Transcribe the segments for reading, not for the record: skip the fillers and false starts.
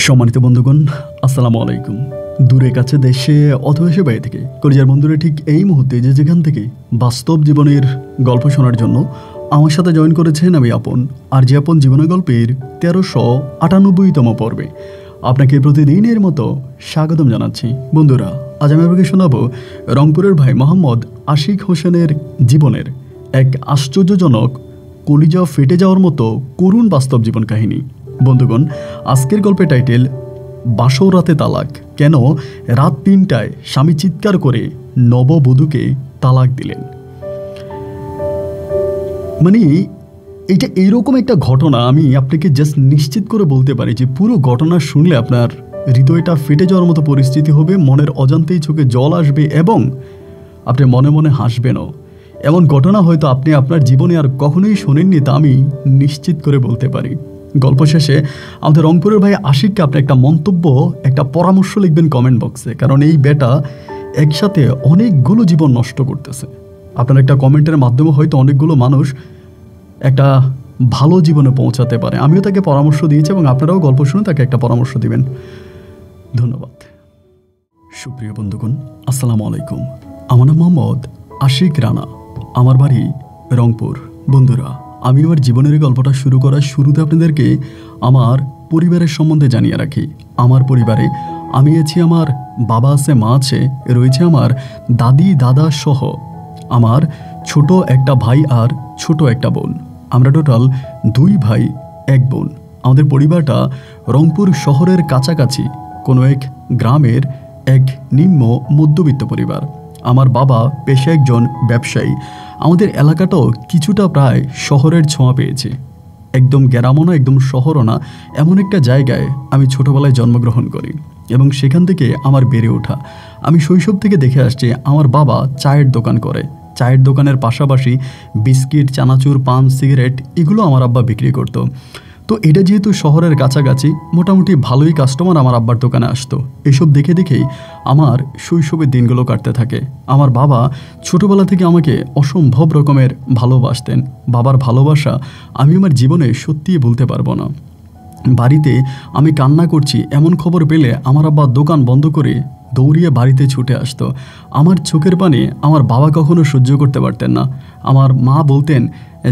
সম্মানিত বন্ধুগণ, আসসালামু আলাইকুম। দূরে কাছে দেশে অথবা সে বাইরে থেকে কলিজার বন্ধুরা ঠিক এই মুহূর্তে যে যেখান থেকে বাস্তব জীবনের গল্প শোনার জন্য আমার সাথে জয়েন করেছেন আমি আপন। আর যে আপন জীবনের গল্পের 1398তম পর্বে আপনাকে প্রতিদিনের মতো স্বাগতম জানাচ্ছি। বন্ধুরা, আজ আমি আপনাকে শোনাবো রংপুরের ভাই মোহাম্মদ আশিক হোসেনের জীবনের এক আশ্চর্যজনক, কলিজা ফেটে যাওয়ার মতো করুণ বাস্তব জীবন কাহিনী। বন্ধুগণ, আজকের গল্পের টাইটেল বাসর রাতে তালাক। কেন রাত 3টায় স্বামী চিৎকার করে নববধূকে তালাক দিলেন। মানে এইটা এইরকম একটা ঘটনা, আমি আপনাকে জাস্ট নিশ্চিত করে বলতে পারি যে পুরো ঘটনা শুনলে আপনার হৃদয়টা ফেটে যাওয়ার মতো পরিস্থিতি হবে, মনের অজান্তেই চোখে জল আসবে এবং আপনি মনে মনে হাসবেনও। এমন ঘটনা হয়তো আপনি আপনার জীবনে আর কখনোই শোনেননি, তা আমি নিশ্চিত করে বলতে পারি। গল্প শেষে আমাদের রংপুরের ভাই আশিককে আপনি একটা মন্তব্য, একটা পরামর্শ লিখবেন কমেন্ট বক্সে, কারণ এই বেটা একসাথে অনেকগুলো জীবন নষ্ট করতেছে। আপনার একটা কমেন্টের মাধ্যমে হয়তো অনেকগুলো মানুষ একটা ভালো জীবনে পৌঁছাতে পারে। আমিও তাকে পরামর্শ দিয়েছি এবং আপনারাও গল্প শুনে তাকে একটা পরামর্শ দিবেন। ধন্যবাদ। সুপ্রিয় বন্ধুগণ, আসসালামু আলাইকুম। আমার নাম মোহাম্মদ আশিক রানা, আমার বাড়ি রংপুর। বন্ধুরা, আমি আমার জীবনের গল্পটা শুরু করার শুরুতে আপনাদেরকে আমার পরিবারের সম্বন্ধে জানিয়ে রাখি। আমার পরিবারে আমি আছি, আমার বাবা আছে, মা আছে, রয়েছে আমার দাদি দাদা সহ আমার ছোট একটা ভাই আর ছোট একটা বোন। আমরা টোটাল 2 ভাই 1 বোন। আমাদের পরিবারটা রংপুর শহরের কাছাকাছি কোনো এক গ্রামের এক নিম্ন মধ্যবিত্ত পরিবার। আমার বাবা পেশায় একজন ব্যবসায়ী। আমাদের এলাকাটাও কিছুটা প্রায় শহরের ছোঁয়া পেয়েছে। একদম গ্রামও না, একদম শহরও না, এমন একটা জায়গায় আমি ছোটোবেলায় জন্মগ্রহণ করি এবং সেখান থেকে আমার বেড়ে ওঠা। আমি শৈশব থেকে দেখে আসছি আমার বাবা চায়ের দোকান করে। চায়ের দোকানের পাশাপাশি বিস্কিট, চানাচুর, পান, সিগারেট এগুলো আমার আব্বা বিক্রি করতো। তো এটা যেহেতু শহরের কাছাকাছি, মোটামুটি ভালোই কাস্টমার আমার আব্বার দোকানে আসতো। এসব দেখে দেখেই আমার শৈশবের দিনগুলো কাটতে থাকে। আমার বাবা ছোটোবেলা থেকে আমাকে অসম্ভব রকমের ভালোবাসতেন। বাবার ভালোবাসা আমি আমার জীবনে সত্যিই ভুলতে পারবো না। বাড়িতে আমি কান্না করছি এমন খবর পেলে আমার আব্বা দোকান বন্ধ করে দৌড়িয়ে বাড়িতে ছুটে আসতো। আমার চোখের পানি আমার বাবা কখনো সহ্য করতে পারতেন না। আমার মা বলতেন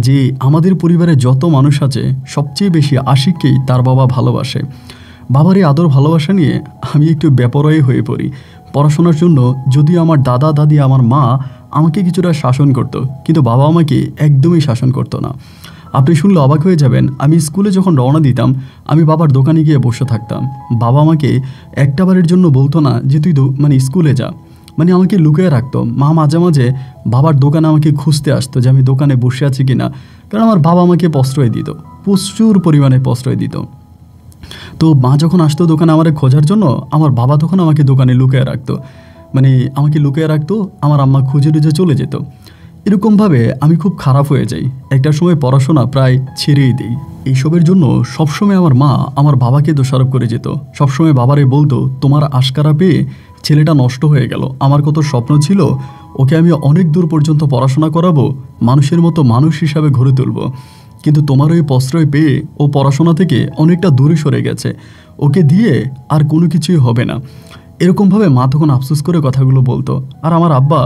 যে আমাদের পরিবারে যত মানুষ আছে সবচেয়ে বেশি আশিককেই তার বাবা ভালোবাসে। বাবার এই আদর ভালোবাসা নিয়ে আমি একটু বেপরোয়া হয়ে পড়ি। পড়াশোনার জন্য যদিও আমার দাদা দাদি, আমার মা আমাকে কিছুটা শাসন করতো, কিন্তু বাবা আমাকে একদমই শাসন করতো না। আপনি শুনলে অবাক হয়ে যাবেন, আমি স্কুলে যখন রওনা দিতাম আমি বাবার দোকানে গিয়ে বসে থাকতাম। বাবা আমাকে একটাবারের জন্য বলতো না যে তুই স্কুলে যা, আমাকে লুকিয়ে রাখতো। মা মাঝে মাঝে বাবার দোকানে আমাকে খুঁজতে আসতো যে আমি দোকানে বসে আছি কিনা, কারণ আমার বাবা আমাকে প্রশ্রয় দিত, প্রচুর পরিমাণে প্রশ্রয় দিত। তো মা যখন আসতো দোকানে আমার খোঁজার জন্য, আমার বাবা তখন আমাকে দোকানে লুকিয়ে রাখতো, আমাকে লুকিয়ে রাখতো। আমার আম্মা খুঁজে টুজে চলে যেত। এরকমভাবে আমি খুব খারাপ হয়ে যাই। একটা সময় পড়াশোনা প্রায় ছেড়েই দিই। এইসবের জন্য সবসময় আমার মা আমার বাবাকে দোষারোপ করে যেত। সবসময় বাবারে বলতো, তোমার আশকারা পেয়ে ছেলেটা নষ্ট হয়ে গেল। আমার কত স্বপ্ন ছিল, ওকে আমি অনেক দূর পর্যন্ত পড়াশোনা করাবো, মানুষের মতো মানুষ হিসাবে গড়ে তুলবো, কিন্তু তোমার ওই প্রশ্রয় পেয়ে ও পড়াশোনা থেকে অনেকটা দূরে সরে গেছে, ওকে দিয়ে আর কোনো কিছুই হবে না। এরকমভাবে মা তখন আফসোস করে কথাগুলো বলতো। আর আমার আব্বা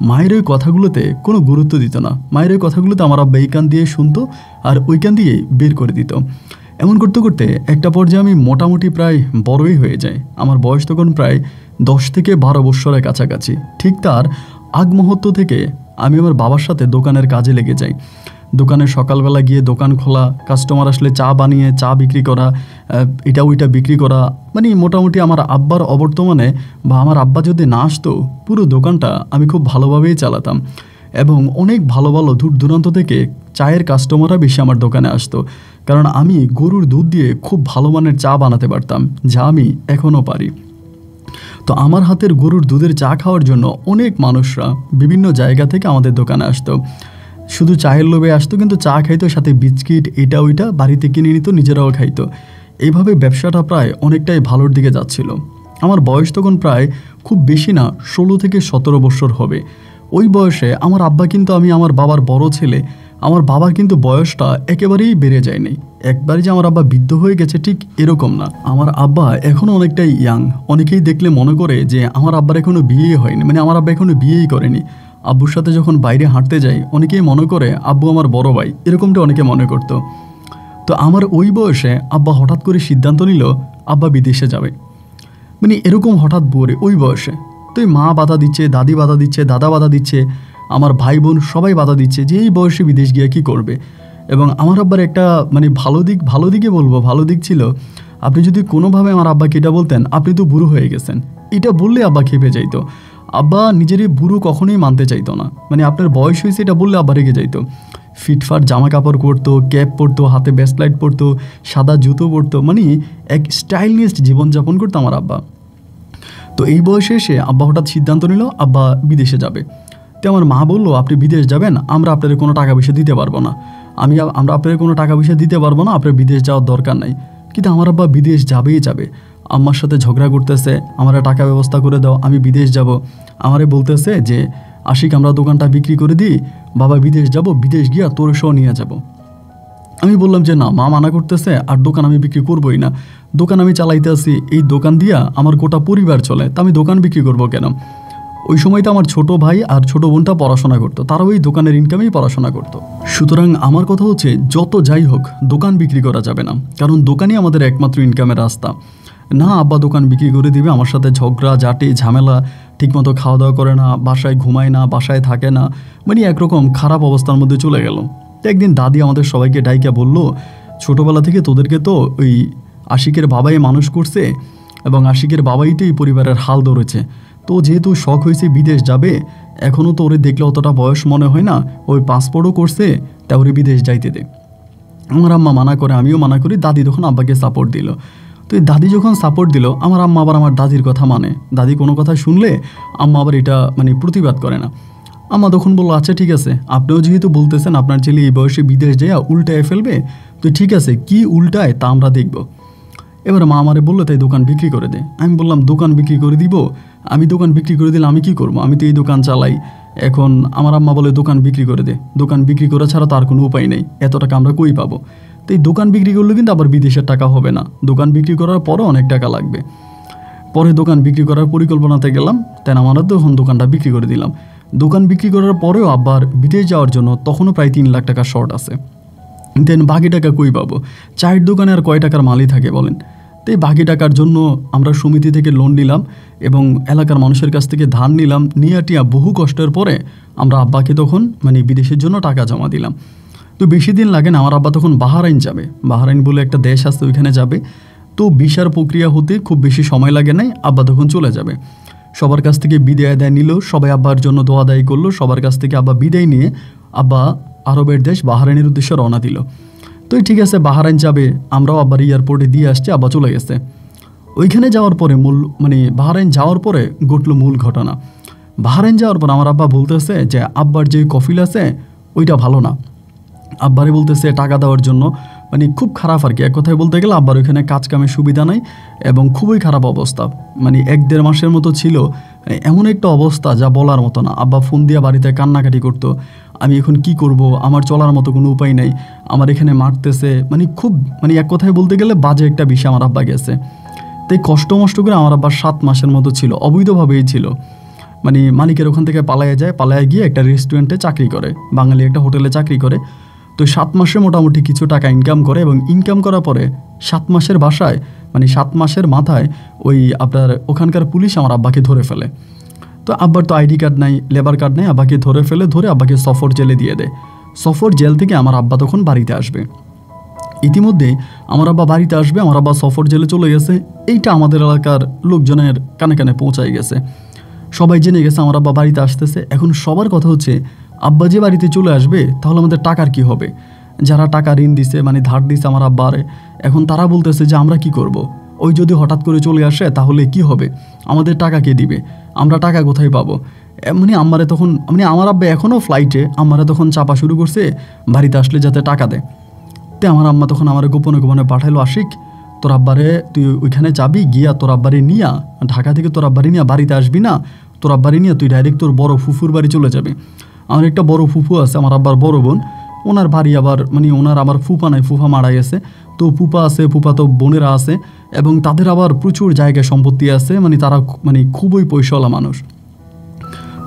মায়ের ওই কথাগুলোতে কোনো গুরুত্ব দিত না। মায়ের ওই কথাগুলোতে আমার আব্বা এই কান দিয়ে শুনতো আর ওই কান দিয়ে বের করে দিত। এমন করতে করতে একটা পর্যায়ে আমি মোটামুটি প্রায় বড়ই হয়ে যাই। আমার বয়স তখন প্রায় 10 থেকে 12 বৎসরের কাছাকাছি। ঠিক তার আগ মুহূর্ত থেকে আমি আমার বাবার সাথে দোকানের কাজে লেগে যাই। দোকানে সকালবেলা গিয়ে দোকান খোলা, কাস্টমার আসলে চা বানিয়ে চা বিক্রি করা, এটা ওইটা বিক্রি করা। মোটামুটি আমার আব্বার অবর্তমানে বা আমার আব্বা যদি না আসতো, পুরো দোকানটা আমি খুব ভালোভাবেই চালাতাম এবং অনেক ভালো ভালো দূর দূরান্ত থেকে চায়ের কাস্টমাররা বেশি আমার দোকানে আসতো, কারণ আমি গরুর দুধ দিয়ে খুব ভালো মানের চা বানাতে পারতাম, যা আমি এখনও পারি। তো আমার হাতের গরুর দুধের চা খাওয়ার জন্য অনেক মানুষরা বিভিন্ন জায়গা থেকে আমাদের দোকানে আসতো। শুধু চায়ের লোভে আসতো, কিন্তু চা খাইতো, সাথে বিস্কিট এটা ওইটা বাড়িতে কিনে নিত, নিজেরাও খাইতো। এইভাবে ব্যবসাটা প্রায় অনেকটাই ভালোর দিকে যাচ্ছিল। আমার বয়স তখন প্রায় খুব বেশি না, 16 থেকে 17 বছর হবে। ওই বয়সে আমার আব্বা, কিন্তু আমি আমার বাবার বড় ছেলে, আমার বাবার কিন্তু বয়সটা একেবারেই বেড়ে যায়নি, একবারই যে আমার আব্বা বৃদ্ধ হয়ে গেছে ঠিক এরকম না। আমার আব্বা এখনও অনেকটাই ইয়াং। অনেকেই দেখলে মনে করে যে আমার আব্বার এখনও বিয়েই হয়নি, মানে আমার আব্বা এখনও বিয়েই করেনি। আব্বুর সাথে যখন বাইরে হাঁটতে যাই অনেকেই মনে করে আব্বু আমার বড় ভাই, এরকমটা অনেকে মনে করতো। তো আমার ওই বয়সে আব্বা হঠাৎ করে সিদ্ধান্ত নিল আব্বা বিদেশে যাবে, মানে এরকম হঠাৎ ভোরে ওই বয়সে। তো এই মা বাধা দিচ্ছে, দাদি বাধা দিচ্ছে, দাদা বাধা দিচ্ছে, আমার ভাই বোন সবাই বাধা দিচ্ছে যে এই বয়সে বিদেশ গিয়ে কী করবে। এবং আমার আব্বার একটা মানে ভালো দিকে বলবো, ভালো দিক ছিল, আপনি যদি কোনোভাবে আমার আব্বাকে এটা বলতেন আপনি তো বুড়ো হয়ে গেছেন, এটা বললে আব্বা খেপে যাইতো। আব্বা নিজেরই বুড়ো কখনোই মানতে চাইতো না, মানে আপনার বয়স হয়েছে এটা বললে আব্বা রেগে যাইতো। ফিটফাট জামা কাপড় পরতো, ক্যাপ পরতো, হাতে ব্রেসলাইট পরতো, সাদা জুতো পরতো, মানে এক স্টাইলিস্ট জীবনযাপন করতো আমার আব্বা। তো এই বয়সে এসে আব্বা হঠাৎ সিদ্ধান্ত নিল আব্বা বিদেশে যাবে। তো আমার মা বললো আপনি বিদেশ যাবেন, আমরা আপনাদের কোনো টাকা পয়সা দিতে পারবো না, আমরা আপনাদের কোনো টাকা পয়সা দিতে পারবো না, আপনার বিদেশ যাওয়ার দরকার নাই। কিন্তু আমার আব্বা বিদেশ যাবেই যাবে। আম্মার সাথে ঝগড়া করতেছে, আমার টাকা ব্যবস্থা করে দাও, আমি বিদেশ যাব। আমারে বলতেছে যে আশিক আমরা দোকানটা বিক্রি করে দিই, বাবা বিদেশ যাব, বিদেশ গিয়া তোর সহ নিয়ে যাব। আমি বললাম যে না, মা মানা করতেছে, আর দোকান আমি বিক্রি করবোই না। দোকান আমি চালাইতে আসি, এই দোকান দিয়া আমার গোটা পরিবার চলে, তা আমি দোকান বিক্রি করবো কেন? ওই সময় তো আমার ছোট ভাই আর ছোট বোনটা পড়াশোনা করতো, তারাও ওই দোকানের ইনকামেই পড়াশোনা করতো। সুতরাং আমার কথা হচ্ছে যত যাই হোক দোকান বিক্রি করা যাবে না, কারণ দোকানই আমাদের একমাত্র ইনকামের রাস্তা। না, আব্বা দোকান বিক্রি করে দিবে, আমার সাথে ঝগড়া ঝাঁটি ঝামেলা, ঠিকমতো খাওয়া দাওয়া করে না, বাসায় ঘুমায় না, বাসায় থাকে না, মানে একরকম খারাপ অবস্থার মধ্যে চলে গেল। তো একদিন দাদি আমাদের সবাইকে ডাইকা বলল, ছোটোবেলা থেকে তোদেরকে তো ওই আশিকের বাবাই মানুষ করছে, এবং আশিকের বাবাই তো এই পরিবারের হাল ধরেছে। তো যেহেতু শখ হয়েছে বিদেশ যাবে, এখনও তো ওরে দেখলে অতটা বয়স মনে হয় না, ওই পাসপোর্টও করছে, তা ওরে বিদেশ যাইতে দে। আমার আম্মা মানা করে, আমিও মানা করি, দাদি তখন আব্বাকে সাপোর্ট দিল। তো এই দাদি যখন সাপোর্ট দিল, আমার আম্মা আবার আমার দাদির কথা মানে, দাদি কোনো কথা শুনলে আম্মা আবার এটা মানে প্রতিবাদ করে না। আম্মা তখন বললো আচ্ছা ঠিক আছে, আপনিও যেহেতু বলতেছেন আপনার ছেলে এই বয়সে বিদেশ যাইয়া উল্টায় ফেলবে, তো ঠিক আছে, কি উল্টায় তা আমরা দেখব। এবার মা আমারে বললো তাই দোকান বিক্রি করে দে। আমি বললাম দোকান বিক্রি করে দিব? আমি দোকান বিক্রি করে দিলে আমি কি করবো, আমি তো এই দোকান চালাই। এখন আমার আম্মা বলে দোকান বিক্রি করে দে, দোকান বিক্রি করা ছাড়া তার কোনো উপায় নেই, এত টাকা আমরা কই পাবো? তো এই দোকান বিক্রি করলে কিন্তু আবার বিদেশের টাকা হবে না, দোকান বিক্রি করার পরও অনেক টাকা লাগবে। পরে দোকান বিক্রি করার পরিকল্পনাতে গেলাম, তাই আমরা তখন দোকানটা বিক্রি করে দিলাম। দোকান বিক্রি করার পরেও আবার বিদেশ যাওয়ার জন্য তখনও প্রায় 3 লাখ টাকা শর্ট আছে। দেন বাকি টাকা কই পাবো? চায়ের দোকানে আর কয় টাকার মালই থাকে বলেন? তো এই বাকি টাকার জন্য আমরা সমিতি থেকে লোন নিলাম এবং এলাকার মানুষের কাছ থেকে ধার নিলাম, নিয়ে টিয়া বহু কষ্টের পরে আমরা আব্বাকে তখন মানে বিদেশের জন্য টাকা জমা দিলাম। তো বেশি দিন লাগে না, আমার আব্বা তখন বাহরাইন যাবে। বাহরাইন বলে একটা দেশ আছে, ওইখানে যাবে। তো ভিসার প্রক্রিয়া হতে খুব বেশি সময় লাগে নাই, আব্বা তখন চলে যাবে। সবার কাছ থেকে বিদায় আদায় নিল, সবাই আব্বার জন্য দোয়া দায়ী করলো, সবার কাছ থেকে আব্বা বিদায় নিয়ে আব্বা আরবের দেশ বাহরাইনের উদ্দেশ্যে রওনা দিল। তো ঠিক আছে, বাহরাইন যাবে, আমরাও আব্বার এয়ারপোর্টে দিয়ে আসছি, আব্বা চলে গেছে। ওইখানে যাওয়ার পরে বাহরাইন যাওয়ার পরে ঘটল মূল ঘটনা। বাহরাইন যাওয়ার পর আমার আব্বা বলতেছে যে আব্বার যে কফিল আছে ওইটা ভালো না। আব্বারে বলতেছে টাকা দেওয়ার জন্য, মানে খুব খারাপ আর কি, এক কথায় বলতে গেলে আব্বার ওইখানে কাজ কামের সুবিধা নাই এবং খুবই খারাপ অবস্থা। মানে 1-1.5 মাসের মতো ছিল, এমন একটা অবস্থা যা বলার মতো না। আব্বা ফোন দিয়ে বাড়িতে কান্নাকাটি করতো, আমি এখন কি করব, আমার চলার মতো কোনো উপায় নাই, আমার এখানে মারতেছে, মানে খুব মানে এক কথায় বলতে গেলে বাজে একটা বিষয় আমার আব্বা গেছে। তাই কষ্ট মষ্ট করে আমার আব্বা 7 মাসের মতো ছিল, অবৈধভাবেই ছিল। মানে মালিকের ওখান থেকে পালায়ে যায়, পালায়ে গিয়ে একটা রেস্টুরেন্টে চাকরি করে, বাঙালি একটা হোটেলে চাকরি করে। তো 7 মাসে মোটামুটি কিছু টাকা ইনকাম করে এবং ইনকাম করার পরে 7 মাসের বাসায় মানে 7 মাসের মাথায় ওই আপনার ওখানকার পুলিশ আমার আব্বাকে ধরে ফেলে। তো আব্বার তো আইডি কার্ড নাই, লেবার কার্ড নাই, আব্বাকে ধরে আব্বাকে সফর জেলে দিয়ে দেয়। সফর জেল থেকে আমার আব্বা তখন বাড়িতে আসবে। ইতিমধ্যে আমার আব্বা বাড়িতে আসবে, আমার আব্বা সফর জেলে চলে গেছে, এইটা আমাদের এলাকার লোকজনের কানে কানে পৌঁছায় গেছে, সবাই জেনে গেছে আমার আব্বা বাড়িতে আসতেছে। এখন সবার কথা হচ্ছে আব্বা যে বাড়িতে চলে আসবে তাহলে আমাদের টাকার কি হবে? যারা টাকা ঋণ দিছে মানে ধার দিছে আমার আব্বারে, এখন তারা বলতেছে যে আমরা কি করব, ওই যদি হঠাৎ করে চলে আসে তাহলে কি হবে, আমাদের টাকা কে দিবে, আমরা টাকা কোথায় পাবো? মানে আমারে তখন মানে আমার আব্বা এখনও ফ্লাইটে আমারে তখন চাপা শুরু করছে বাড়িতে আসলে যাতে টাকা দেয়। তো আমার আম্মা তখন আমার গোপনে গোপনে পাঠাইলো, আশিক তোর আব্বারে তুই ওইখানে যাবি, গিয়া তোর আব্বারে নিয়া ঢাকা থেকে তোর আব্বারে নিয়ে বাড়িতে আসবি না, তোর আব্বারে নিয়ে তুই ডাইরেক্ট তোর বড় ফুফুর বাড়ি চলে যাবি। আমার একটা বড় ফুফু আছে, আমার আব্বার বড় বোন, ওনার বাড়ি আবার মানে ওনার আবার ফুফা নাই, ফুফা মারা গেছে, তো ফুফা আছে, ফুফা তো বোনেরা আছে, এবং তাদের আবার প্রচুর জায়গায় সম্পত্তি আছে, মানে তারা মানে খুবই পয়সাওয়ালা মানুষ।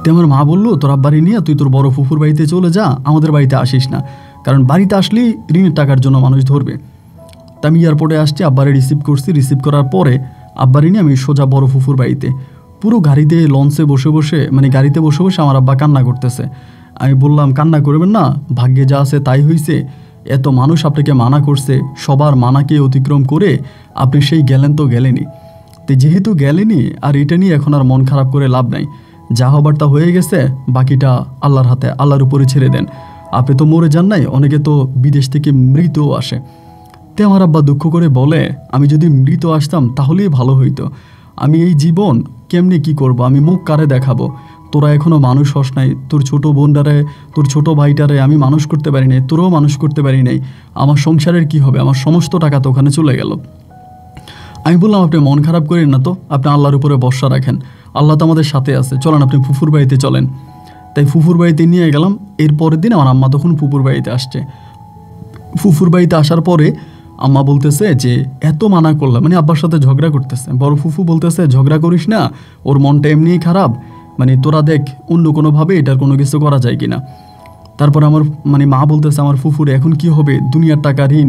তো আমার মা বললো তোর আব্বারে নিয়ে তুই তোর বড় ফুফুর বাড়িতে চলে যা, আমাদের বাড়িতে আসিস না, কারণ বাড়িতে আসলেই ঋণের টাকার জন্য মানুষ ধরবে। তা আমি এয়ারপোর্টে আসছি, আব্বারে রিসিভ করছি, রিসিভ করার পরে আব্বারে নিয়ে আমি সোজা বড় ফুফুর বাড়িতে। পুরো গাড়িতে লঞ্চে বসে বসে মানে গাড়িতে বসে বসে আমার আব্বা কান্না করতেছে। আমি বললাম কান্না করবেন না, ভাগ্যে যা আছে তাই হয়েছে, এত মানুষ আপনাকে মানা করছে, সবার মানাকে অতিক্রম করে আপনি সেই গেলেন তো গেলেনই। তো যেহেতু গেলেনি, আর এটা নিয়ে এখন আর মন খারাপ করে লাভ নাই, যা হবার তা হয়ে গেছে, বাকিটা আল্লাহর হাতে, আল্লাহর উপরে ছেড়ে দেন। আপনি তো মরে যান নাই, অনেকে তো বিদেশ থেকে মৃতও আসে। তে আমার আব্বা দুঃখ করে বলে আমি যদি মৃত আসতাম তাহলেই ভালো হইতো, আমি এই জীবন কেমনি কি করব, আমি মুখ কারে দেখাবো, তোরা এখনও মানুষ হস নাই, তোর ছোট বোনটারে তোর ছোট ভাইটারে আমি মানুষ করতে পারি নাই, তোরও মানুষ করতে পারি নাই, আমার সংসারের কি হবে, আমার সমস্ত টাকা তো ওখানে চলে গেল। আমি বললাম আপনি মন খারাপ করেন না তো, আপনি আল্লাহর উপরে ভরসা রাখেন, আল্লাহ তো আমাদের সাথে আছে, চলেন আপনি ফুফুর বাড়িতে চলেন। তাই ফুফুর বাড়িতে নিয়ে গেলাম। এর পরের দিন আমার আম্মা তখন ফুফুর বাড়িতে আসছে। ফুফুর বাড়িতে আসার পরে আম্মা বলতেছে যে এত মানা করলাম, মানে আব্বার সাথে ঝগড়া করতেছে। বড় ফুফু বলতেছে ঝগড়া করিস না, ওর মনটা এমনিই খারাপ, মানে তোরা দেখ অন্য কোনোভাবে এটার কোনো কিছু করা যায় কিনা। তারপর আমার মানে মা বলতেছে আমার ফুফুরে এখন কি হবে, দুনিয়ার টাকা ঋণ,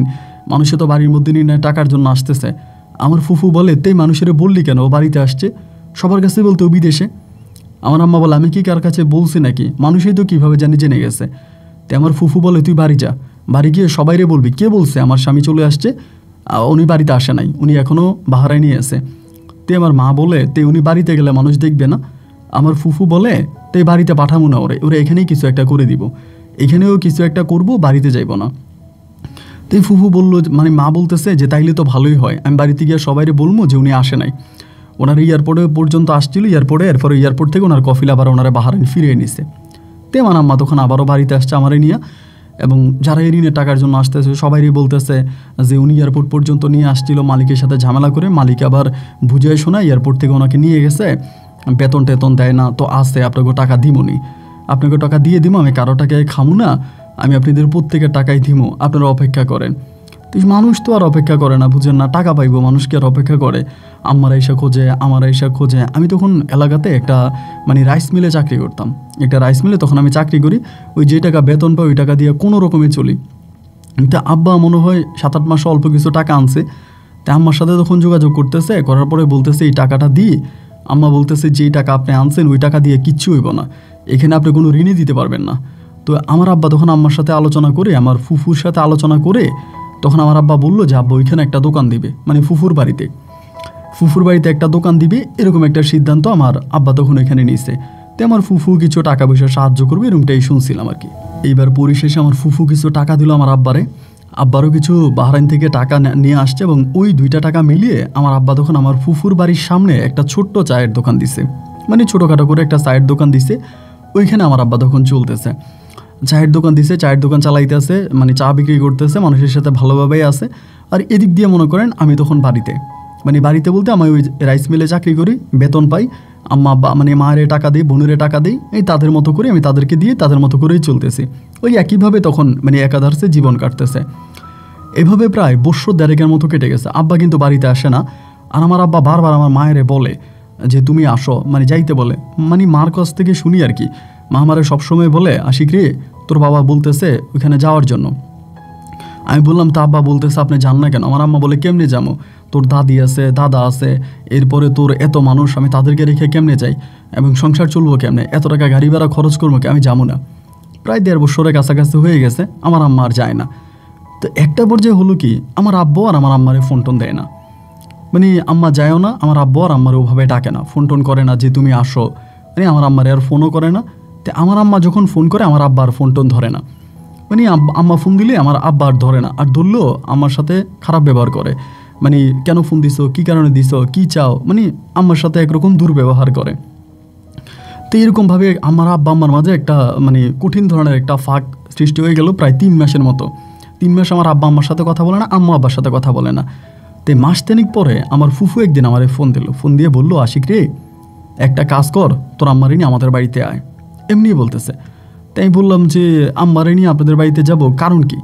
মানুষে তো বাড়ির মধ্যে নিয়ে টাকার জন্য আসতেছে। আমার ফুফু বলে তেই মানুষের বললি কেন, ও বাড়িতে আসছে, সবার কাছে বলতে ও বিদেশে। আমার আম্মা বলে আমি কি কার কাছে বলছি নাকি, মানুষই তো কীভাবে জানি জেনে গেছে। তো আমার ফুফু বলে তুই বাড়ি যা, বাড়ি গিয়ে সবাইরে বলবি কে বলছে আমার স্বামী চলে আসছে, উনি বাড়িতে আসে নাই, উনি এখনও বাহারায় নিয়ে আছে। তে আমার মা বলে তে উনি বাড়িতে গেলে মানুষ দেখবে না। আমার ফুফু বলে তে বাড়িতে পাঠাবো না, ওরে এখানেই কিছু একটা করে দিব, এখানেও কিছু একটা করব, বাড়িতে যাইব না। তো ফুফু বললো, মানে মা বলতেছে যে তাইলে তো ভালোই হয়, আমি বাড়িতে গিয়ে সবাইরে বলবো যে উনি আসে নাই, ওনার এয়ারপোর্টে পর্যন্ত আসছিল, এয়ারপোর্টে এরপরে এয়ারপোর্ট থেকে ওনার কফিল আবার ওনারা বাহারাইন ফিরিয়ে নিছে। তে আমার আম্মা তখন আবারও বাড়িতে আসছে আমারে নিয়ে, এবং যারা এই ঋণের টাকার জন্য আসতেছে সবাইই বলতেছে যে উনি এয়ারপোর্ট পর্যন্ত নিয়ে আসছিল, মালিকের সাথে ঝামেলা করে, মালিক আবার বুঝিয়ে শোনায় এয়ারপোর্ট থেকে ওনাকে নিয়ে গেছে, বেতন টেতন দেয় না, তো আসে আপনাকে টাকা দিমনি, আপনাকে টাকা দিয়ে দিব, আমি কারো টাকায় খামু না, আমি আপনাদের প্রত্যেকের টাকাই দিমু, আপনারা অপেক্ষা করেন। তো মানুষ তো আর অপেক্ষা করে না, বুঝেন না, টাকা পাইবো, মানুষ কি আর অপেক্ষা করে, আমার এসা খোঁজে, আমার এসা খোঁজে। আমি তখন এলাকাতে একটা মানে রাইস মিলে চাকরি করতাম, একটা রাইস মিলে তখন আমি চাকরি করি, ওই যে টাকা বেতন পাই ওই টাকা দিয়ে কোনো রকমে চলি। তা আব্বা মনে হয় 7-8 মাসে অল্প কিছু টাকা আনছে, তা আম্মার সাথে তখন যোগাযোগ করতেছে, করার পরে বলতেছে এই টাকাটা দিই, আম্মা বলতেছে যে এই টাকা আপনি আনছেন ওই টাকা দিয়ে কিচ্ছু হইব না, এখানে আপনি কোনো ঋণই দিতে পারবেন না। তো আমার আব্বা তখন আম্মার সাথে আলোচনা করে, আমার ফুফুর সাথে আলোচনা করে, তখন আমার আব্বা বললো যে আব্বা ওইখানে একটা দোকান দিবে, মানে ফুফুর বাড়িতে একটা দোকান দিবে, এরকম একটা সিদ্ধান্ত আমার আব্বা তখন ওইখানে নিয়েছে। তো আমার ফুফু কিছু টাকা পয়সা সাহায্য করবে এরকমটাই শুনছিলাম আর কি। এইবার পরিশেষে আমার ফুফু কিছু টাকা দিল আমার আব্বারও কিছু বাহরাইন থেকে টাকা নিয়ে আসছে, এবং ওই 2টা টাকা মিলিয়ে আমার আব্বা তখন আমার ফুফুর বাড়ির সামনে একটা ছোট্ট চায়ের দোকান দিছে, মানে ছোটোখাটো করে একটা চায়ের দোকান দিছে, ওইখানে আমার আব্বা তখন চলতেছে, চায়ের দোকান দিছে, চায়ের দোকান চালাইতেছে, মানে চা বিক্রি করতেছে, মানুষের সাথে ভালোভাবেই আছে। আর এদিক দিয়ে মনে করেন আমি তখন বাড়িতে বলতে আমি ওই রাইস মিলে চাকরি করি, বেতন পাই, আম্মা আব্বা মানে মায়ের টাকা দিই, বোনের টাকা দিই, এই তাদের মতো করে আমি তাদেরকে দিয়ে তাদের মতো করেই চলতেছি। ওই একইভাবে তখন মানে একাধারে জীবন কাটতেছে। এভাবে প্রায় 1.5 বছর মতো কেটে গেছে। আব্বা কিন্তু বাড়িতে আসে না, আর আমার আব্বা বারবার আমার মায়েরে বলে যে তুমি আসো, মানে যাইতে বলে, মানে মার কাছ থেকে শুনি আর কি। মা আমারে সবসময় বলে আশিক রে তোর বাবা বলতেছে ওইখানে যাওয়ার জন্য। আমি বললাম তা আব্বা বলতেছে আপনি যান না কেন? আমার আম্মা বলে কেমনে যাবো, তোর দাদি আছে, দাদা আছে, এরপরে তোর এত মানুষ, আমি তাদেরকে রেখে কেমনে যাই, এবং সংসার চলবো কেমনে, এত টাকা গাড়ি ভাড়া খরচ করবো কি, আমি যাবো না। প্রায় 1.5 বছরের কাছাকাছি হয়ে গেছে, আমার আম্মা আর যায় না। তো একটা পর্যায়ে হলো কি, আমার আব্বু আর আমার আম্মারে ফোন টোন দেয় না, মানে আম্মা যায়ও না, আমার আব্বু আর আম্মারে ওভাবে ডাকে না, ফোন টোন করে না যে তুমি আসো, মানে আমার আম্মারে আর ফোনও করে না। তো আমার আম্মা যখন ফোন করে আমার আব্বা আর ফোন টোন ধরে না, মানে আম্মা ফোন দিলে আমার আব্বা আর ধরে না, আর ধরলেও আমার সাথে খারাপ ব্যবহার করে, মানে কেন ফোন দিছো, কী কারণে দিছো, কী চাও, মানে আম্মার সাথে একরকম দুর্ব্যবহার করে। তো এরকমভাবে আমার আব্বা আম্মার মাঝে একটা মানে কঠিন ধরনের একটা ফাঁক সৃষ্টি হয়ে গেল প্রায় 3 মাসের মতো। 3 মাস আমার আব্বা আম্মার সাথে কথা বলে না, আম্মা আব্বার সাথে কথা বলে না। তো মাস তিনেক পরে আমার ফুফু একদিন আমারে ফোন দিল, ফোন দিয়ে বললো আশিক রে একটা কাজ কর, তোর আম্মারে নিয়ে আমাদের বাড়িতে আয়, এমনি বলতেছে। তাই বললাম যে আম্মারে নিয়ে আপনাদের বাড়িতে যাব, কারণ কি?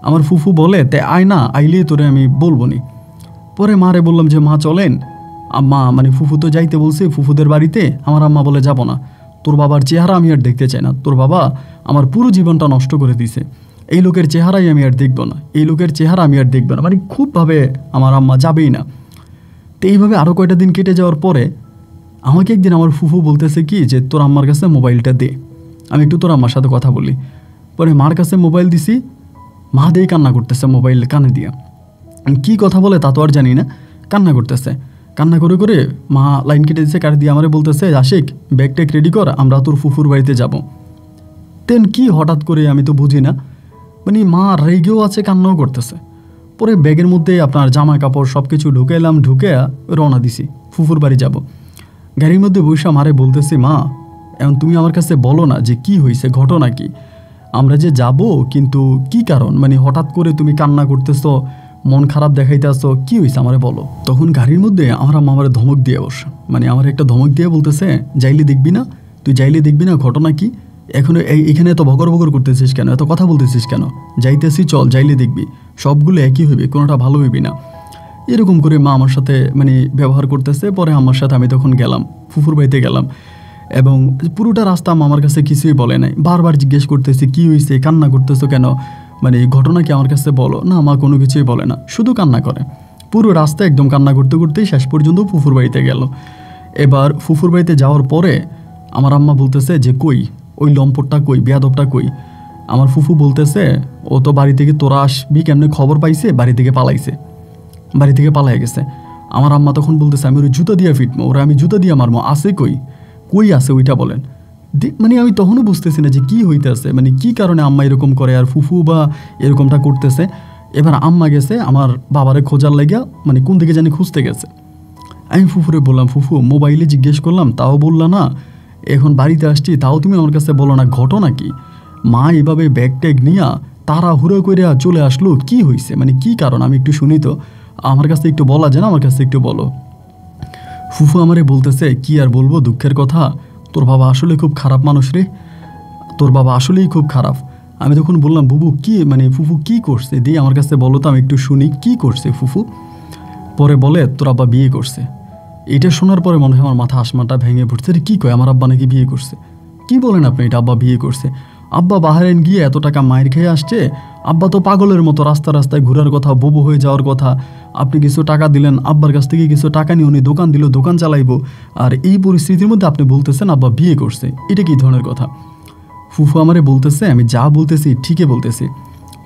আমার ফুফু বলে তাই আয় না, আইলেই তোরে আমি বলবো নি। পরে মারে বললাম যে মা চলেন। আম্মা মানে ফুফু তো যাইতে বলছে ফুফুদের বাড়িতে। আমার আম্মা বলে যাব না, তোর বাবার চেহারা আমি আর দেখতে চাই না, তোর বাবা আমার পুরো জীবনটা নষ্ট করে দিছে, এই লোকের চেহারাই আমি আর দেখবো না, এই লোকের চেহারা আমি আর দেখবো না, মানে খুবভাবে আমার আম্মা যাবেই না। তো এইভাবে আরও কয়টা দিন কেটে যাওয়ার পরে আমাকে একদিন আমার ফুফু বলতেছে কি যে তোর আম্মার কাছে মোবাইলটা দে, আমি একটু তোর আম্মার সাথে কথা বলি। পরে মার কাছে মোবাইল দিছি, মা দিয়ে কান্না করতেছে মোবাইল কানে দিয়া। কী কথা বলে তা তো আর জানি না, কান্না করতেছে। কান্না করে করে মা লাইন কেটে দিচ্ছে, কাটে দিয়ে আমারে বলতেছে আশিক ব্যাগ ট্যাগ রেডি কর, আমরা তোর ফুফুর বাড়িতে যাব। তেন কি হঠাৎ করে আমি তো বুঝি না, মানে মা রেগেও আছে কান্নাও করতেছে। পরে ব্যাগের মধ্যে আপনার জামা কাপড় সব কিছু ঢুকে এলাম, ঢুকে রওনা দিছি ফুফুর বাড়ি যাব। গাড়ির মধ্যে বৈশা মারে বলতেছি মা এখন তুমি আমার কাছে বলো না যে কি হয়েছে, ঘটনা কি, আমরা যে যাব কিন্তু কি কারণ, মানে হঠাৎ করে তুমি কান্না করতেছো, মন খারাপ দেখাইতেছো, কি হয়েছে আমারে বলো। তখন গাড়ির মধ্যে আমার আম্মা আমার ধমক দিয়ে বসে, মানে আমার একটা ধমক দিয়ে বলতেছে যাইলে দেখবি না, তুই যাইলে দেখবি না, ঘটনা কি, এখন এখানে এত ভগর ভগর করতেছিস কেন, এত কথা বলতেছিস কেন, যাইতেছি চল যাইলে দেখবি, সবগুলো একই হইবে, কোনোটা ভালো হইবি না। এরকম করে মা আমার সাথে মানে ব্যবহার করতেছে। পরে আমার সাথে আমি তখন গেলাম ফুফুর বাড়িতে গেলাম, এবং পুরোটা রাস্তা আমার কাছে কিছুই বলে নাই। বারবার জিজ্ঞেস করতেছি কি হয়েছে, কান্না করতেছো কেন, মানে ঘটনা কি আমার কাছে বলো না। মা কোনো কিছুই বলে না, শুধু কান্না করে। পুরো রাস্তা একদম কান্না করতে করতেই শেষ পর্যন্ত ফুফুর বাড়িতে গেল। এবার ফুফুর বাড়িতে যাওয়ার পরে আমার আম্মা বলতেছে যে কই ওই লম্পটটা, কই বেয়াদবটা কই। আমার ফুফু বলতেছে ও তো বাড়ি থেকে তোরা আসবি কেমনে খবর পাইছে, বাড়ি থেকে পালাইছে, বাড়ি থেকে পালাই গেছে। আমার আম্মা তখন বলতেছে আমি ওর জুতা দিয়ে ফিটবো, ওরা আমি জুতা দিয়ে মারবো, আছে কই, কই আছে ওইটা বলেন। মানে আমি তখনও বুঝতেছি না যে কী হইতেছে, মানে কী কারণে আম্মা এরকম করে আর ফুফু বা এরকমটা করতেছে। এবার আম্মা গেছে আমার বাবারে খোঁজার লাগিয়া, মানে কোন দিকে জানি খুঁজতে গেছে। আমি ফুফুরে বললাম ফুফু মোবাইলে জিজ্ঞেস করলাম তাও বললা না, এখন বাড়িতে আসছি তাও তুমি আমার কাছে বলো না, ঘটনা কি। মা এভাবে ব্যাগ ট্যাগ নিয়া তাড়াহুড়ো করে চলে আসলো, কি হয়েছে, মানে কি কারণ আমি একটু শুনি তো, আমার কাছে একটু বলা যায় না, আমার কাছে একটু বলো। ফুফু আমারে বলতেছে কি আর বলবো, দুঃখের কথা, তোর বাবা আসলে খুব খারাপ মানুষ রে, তোর বাবা আসলেই খুব খারাপ। আমি তখন বললাম বুবু কি, মানে ফুফু কি করছে, দিয়ে আমার কাছে বলো তো আমি একটু শুনি কি করছে ফুফু। পরে বলে তোর আব্বা বিয়ে করছে। এটা শোনার পরে মনে হয় আমার মাথা আসমানটা ভেঙে পড়ছে, রে কী কয় আমার আব্বা নাকি বিয়ে করছে, কি বলেন আপনি, এটা আব্বা বিয়ে করছে। আব্বা বাহারেন গিয়ে এত টাকা মায়ের খেয়ে আসছে, আব্বা তো পাগলের মতো রাস্তা রাস্তায় ঘোরার কথা, বুবু হয়ে যাওয়ার কথা। আপনি কিছু টাকা দিলেন, আব্বার কাছ থেকে কিছু টাকা নিয়ে উনি দোকান দিল, দোকান চালাইবো, আর এই পরিস্থিতির মধ্যে আপনি বলতেছেন আব্বা বিয়ে করছে, এটা কী ধরনের কথা। ফুফু আমারে বলতেছে আমি যা বলতেছি ঠিকই বলতেছি,